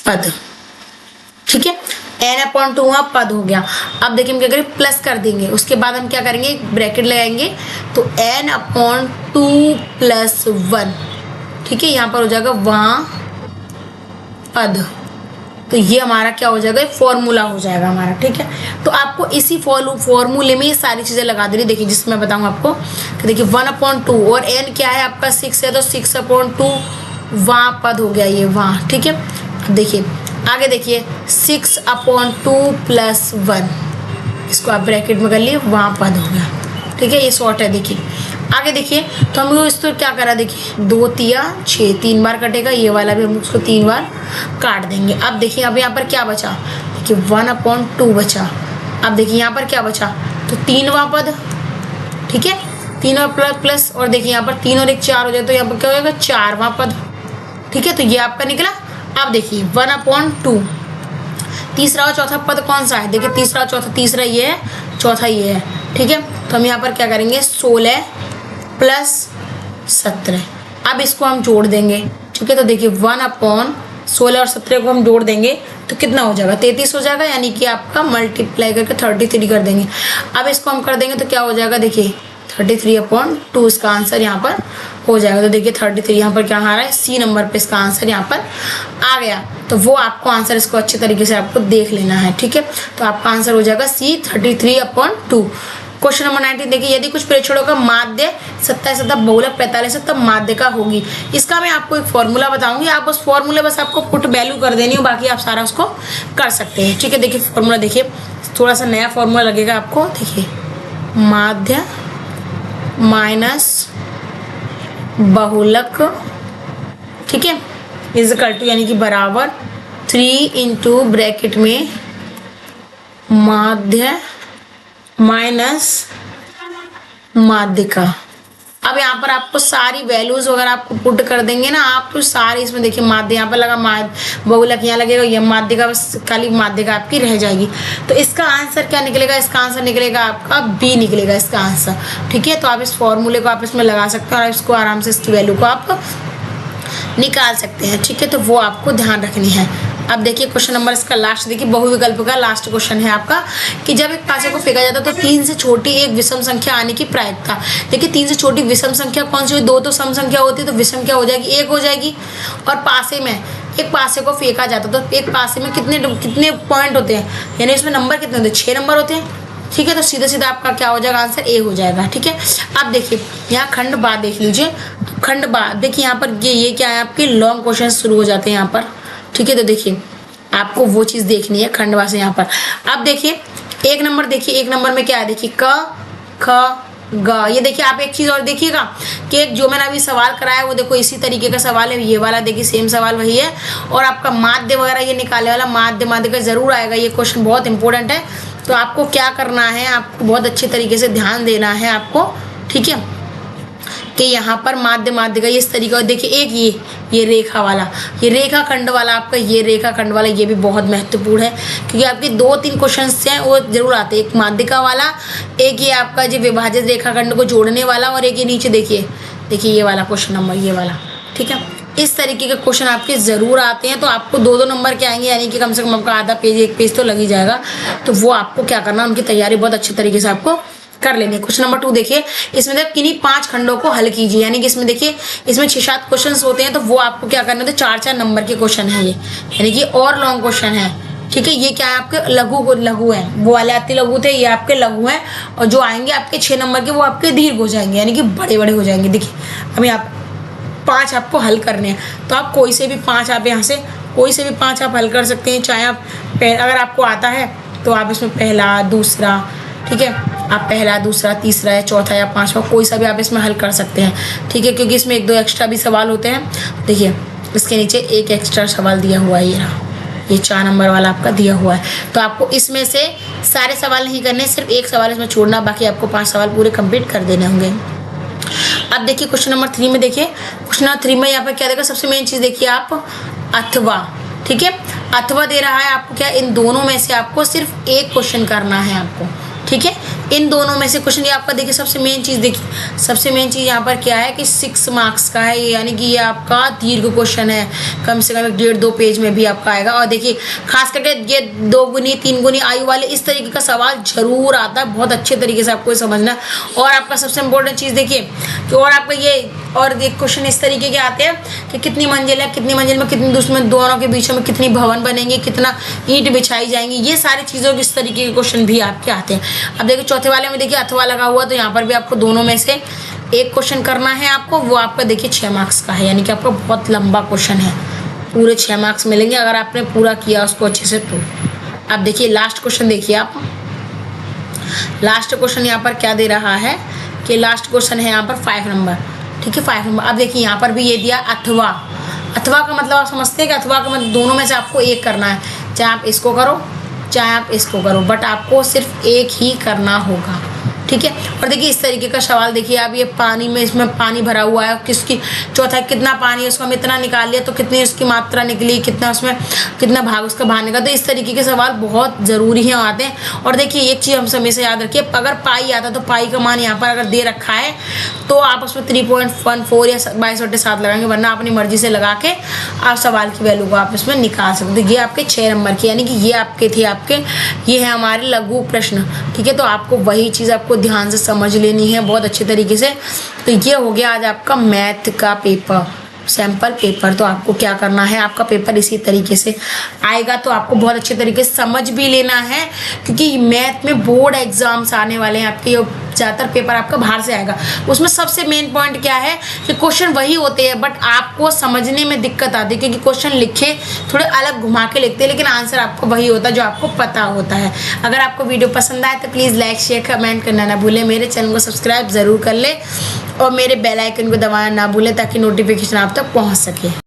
पद। ठीक है, n/2 वहाँ पद हो गया। अब देखिए हम क्या करें, प्लस कर देंगे, उसके बाद हम क्या करेंगे, ब्रैकेट लगाएंगे, तो n/2 + 1, ठीक है, यहाँ पर हो जाएगा वहाँ पद। तो ये हमारा क्या हो जाएगा, फॉर्मूला हो जाएगा हमारा। ठीक है, तो आपको इसी फॉर्मूले में ये सारी चीज़ें लगा देनी। देखिए जिसमें मैं बताऊँ आपको कि देखिए 1/2 और n क्या है आपका 6 है, तो 6/2 वहाँ पद हो गया ये वहाँ। ठीक है, अब देखिए आगे देखिए 6/2 + 1, इसको आप ब्रैकेट में कर लिए, वहाँ पद हो गया। ठीक है, ये शॉर्ट है। देखिए आगे देखिए, तो हम लोग इसको क्या करा, देखिए 2 × 6 3 बार कटेगा, ये वाला भी हम उसको 3 बार काट देंगे। अब देखिए अब यहाँ पर क्या बचा, देखिए 1/2 बचा। अब देखिए यहाँ पर क्या बचा, तो 3वां पद, ठीक है, 3 प्लस और देखिए यहाँ पर 3 और 1 4 हो जाए, तो यहाँ पर क्या हो जाएगा 4वां पद, ठीक है। तो ये आपका निकला। अब देखिए 1/2, तीसरा और चौथा पद कौन सा है, देखिए तीसरा और चौथा, तीसरा ये है, चौथा ये है, ठीक है। तो हम यहाँ पर क्या करेंगे 16 + 17, अब इसको हम जोड़ देंगे, ठीक है। तो देखिए 1/16 और 17 को हम जोड़ देंगे तो कितना हो जाएगा 33 हो जाएगा, यानी कि आपका मल्टीप्लाई करके 33 कर देंगे। अब इसको हम कर देंगे तो क्या हो जाएगा, देखिए 33/2 इसका आंसर यहाँ पर हो जाएगा। तो देखिए 33 यहाँ पर क्या आ रहा है, सी नंबर पे इसका आंसर यहाँ पर आ गया। तो वो आपको आंसर इसको अच्छे तरीके से आपको देख लेना है, ठीक है। तो आपका आंसर हो जाएगा सी 33/2। क्वेश्चन नंबर 19 देखिए, यदि कुछ प्रेक्षणों का माध्य 27 तथा बहुलक 45 तब माध्य का होगी। इसका मैं आपको एक फॉर्मूला बताऊंगी, आप उस फॉर्मूले बस आपको पुट वैल्यू कर देनी हो, बाकी आप सारा उसको कर सकते हैं, ठीक है। देखिए फॉर्मूला देखिए, थोड़ा सा नया फॉर्मूला लगेगा आपको, देखिए माध्य माइनस बहुलक, ठीक है, = यानी कि बराबर 3 इंटू ब्रैकेट में माध्य माइनस माध्यिका। अब यहाँ पर आपको सारी वैल्यूज वगैरह आपको पुट कर देंगे ना आप, तो सारे इसमें देखिए माध्य यहाँ पर लगा, बहुलक यहाँ लगेगा, ये माध्यिका, बस खाली माध्यिका आपकी रह जाएगी। तो इसका आंसर क्या निकलेगा, इसका आंसर निकलेगा आपका बी निकलेगा इसका आंसर, ठीक है। तो आप इस फॉर्मूले को आप इसमें लगा सकते हैं और इसको आराम से इसकी वैल्यू को आप निकाल सकते हैं, ठीक है। तो वो आपको ध्यान रखनी है। अब देखिए क्वेश्चन नंबर इसका लास्ट, देखिए बहुविकल्प का लास्ट क्वेश्चन है आपका कि जब एक पासे को फेंका जाता है तो 3 से छोटी एक विषम संख्या आने की प्रायिकता। देखिए 3 से छोटी विषम संख्या कौन सी हुई, 2 तो सम संख्या होती है, तो विषम क्या हो जाएगी, 1 हो जाएगी। और पासे में एक पासे को फेंका जाता है तो एक पासे में कितने पॉइंट होते हैं, यानी इसमें नंबर कितने होते हैं, 6 नंबर होते हैं, ठीक है। तो सीधा सीधा आपका क्या हो जाएगा, आंसर ए हो जाएगा, ठीक है। अब देखिए यहाँ खंड बा देख लीजिए, खंड बा देखिए यहाँ पर ये क्या है, आपके लॉन्ग क्वेश्चन शुरू हो जाते हैं यहाँ पर, ठीक है। तो देखिए आपको वो चीज़ देखनी है खंडवा से यहाँ पर। अब देखिए 1 नंबर, देखिए 1 नंबर में क्या है, देखिए क ख ग। ये देखिए आप एक चीज़ और देखिएगा कि एक जो मैंने अभी सवाल कराया वो देखो इसी तरीके का सवाल है, ये वाला देखिए सेम सवाल वही है। और आपका माध्य वगैरह ये निकालने वाला माध्य का जरूर आएगा, ये क्वेश्चन बहुत इंपॉर्टेंट है। तो आपको क्या करना है, आपको बहुत अच्छे तरीके से ध्यान देना है आपको, ठीक है, कि यहाँ पर माध्य का इस तरीका, देखिए एक ये रेखा वाला, ये रेखा खंड वाला आपका, ये रेखा खंड वाला, ये भी बहुत महत्वपूर्ण है क्योंकि आपके 2-3 क्वेश्चन हैं वो जरूर आते हैं, एक माध्यिका वाला, एक ये आपका जो विभाजित रेखा खंड को जोड़ने वाला, और एक ये नीचे देखिए ये वाला क्वेश्चन नंबर, ये वाला, ठीक है। इस तरीके के क्वेश्चन आपके ज़रूर आते हैं। तो आपको 2-2 नंबर के आएंगे, यानी कि कम से कम आपका आधा पेज 1 पेज तो लग ही जाएगा। तो वो आपको क्या करना, उनकी तैयारी बहुत अच्छे तरीके से आपको कर लेंगे। क्वेश्चन नंबर 2 देखिए, इसमें देखिए किन्हीं 5 खंडों को हल कीजिए, यानी कि इसमें देखिए इसमें 6-7 क्वेश्चंस होते हैं, तो वो आपको क्या करना है, तो 4-4 नंबर के क्वेश्चन है ये, यानी कि और लॉन्ग क्वेश्चन है, ठीक है। ये क्या है, आपके लघु है, वो वाले अति लघु थे, ये आपके लघु हैं, और जो आएंगे आपके 6 नंबर के वो आपके दीर्घ हो जाएंगे, यानी कि बड़े बड़े हो जाएंगे। देखिए अभी आप 5 आपको हल करने हैं, तो आप कोई से भी 5 आप यहाँ से कोई से भी 5 आप हल कर सकते हैं, चाहे आप अगर आपको आता है तो आप इसमें पहला दूसरा, ठीक है, आप पहला दूसरा तीसरा या चौथा या 5वां कोई सा भी आप इसमें हल कर सकते हैं, ठीक है, क्योंकि इसमें 1-2 एक्स्ट्रा भी सवाल होते हैं। देखिए इसके नीचे एक एक्स्ट्रा सवाल दिया हुआ है, ये 4 नंबर वाला आपका दिया हुआ है। तो आपको इसमें से सारे सवाल नहीं करने, सिर्फ एक सवाल इसमें छोड़ना, बाकी आपको 5 सवाल पूरे कंप्लीट कर देने होंगे। अब देखिए क्वेश्चन नंबर 3 में, देखिए क्वेश्चन नंबर 3 में यहाँ पर क्या देगा, सबसे मेन चीज़ देखिए आप अथवा, ठीक है, अथवा दे रहा है आपको क्या, इन दोनों में से आपको सिर्फ एक क्वेश्चन करना है आपको, ठीक है, इन दोनों में से क्वेश्चन। ये आपका देखिए सबसे मेन चीज़, देखिए सबसे मेन चीज़ यहाँ पर क्या है कि 6 मार्क्स का है, यानी कि ये आपका दीर्घ क्वेश्चन है, कम से कम 1.5-2 पेज में भी आपका आएगा। और देखिए खास करके ये 2 गुनी 3 गुनी आयु वाले इस तरीके का सवाल जरूर आता है, बहुत अच्छे तरीके से आपको समझना। और आपका सबसे इम्पोर्टेंट चीज़ देखिए कि और आपका ये और एक क्वेश्चन इस तरीके के आते हैं कि कितनी मंजिल है, कितनी मंजिल में कितनी दुश्मन, दोनों के बीच में कितनी भवन बनेंगे, कितना ईंट बिछाई जाएंगी, ये सारी चीज़ों के इस तरीके के क्वेश्चन भी आपके आते हैं। अब देखिए चौथे वाले में देखिए अथवा लगा हुआ, तो यहाँ पर भी आपको दोनों में से एक क्वेश्चन करना है आपको, वो आपका देखिए 6 मार्क्स का है, यानी कि आपका बहुत लंबा क्वेश्चन है, पूरे 6 मार्क्स मिलेंगे अगर आपने पूरा किया उसको अच्छे से। तो अब देखिए लास्ट क्वेश्चन, देखिए आप लास्ट क्वेश्चन यहाँ पर क्या दे रहा है कि लास्ट क्वेश्चन है यहाँ पर 5 नंबर, ठीक है, 5 नंबर। अब देखिए यहाँ पर भी ये दिया अथवा, अथवा का मतलब आप समझते हैं कि अथवा का मतलब दोनों में से आपको एक करना है, चाहे आप इसको करो चाहे आप इसको करो, बट आपको सिर्फ एक ही करना होगा, ठीक है। और देखिए इस तरीके का सवाल, देखिए आप ये पानी में, इसमें पानी भरा हुआ है, किसकी चौथा कितना पानी है, उसको हम इतना निकाल लिया तो कितनी उसकी मात्रा निकली, कितना उसमें कितना भाग उसका बाहर निकला। तो इस तरीके के सवाल बहुत ज़रूरी हैं आते हैं। और देखिए एक चीज़ हम हमेशा याद रखिए, अगर पाई आता तो पाई का मान यहाँ पर अगर दे रखा है तो आप उसमें 3.14 या 22/7 लगाएंगे, वरना अपनी मर्जी से लगा के आप सवाल की वैल्यू को आप इसमें निकाल सकते हैं। ये आपके 6 नंबर की, यानी कि ये आपके थे, आपके ये है हमारे लघु प्रश्न, ठीक है। तो आपको वही चीज़ आपको ध्यान से समझ लेनी है बहुत अच्छे तरीके से। तो ये हो गया आज आपका मैथ का पेपर, सैम्पल पेपर। तो आपको क्या करना है, आपका पेपर इसी तरीके से आएगा, तो आपको बहुत अच्छे तरीके से समझ भी लेना है, क्योंकि मैथ में बोर्ड एग्जाम्स आने वाले हैं आपके, ज़्यादातर पेपर आपका बाहर से आएगा। उसमें सबसे मेन पॉइंट क्या है कि क्वेश्चन वही होते हैं, बट आपको समझने में दिक्कत आती है, क्योंकि क्वेश्चन लिखे थोड़े अलग घुमा के लिखते हैं, लेकिन आंसर आपको वही होता है जो आपको पता होता है। अगर आपको वीडियो पसंद आए तो प्लीज़ लाइक शेयर कमेंट करना ना भूलें, मेरे चैनल को सब्सक्राइब ज़रूर कर लें और मेरे बेल आइकन को दबाना ना भूलें, ताकि नोटिफिकेशन आप तक पहुँच सके।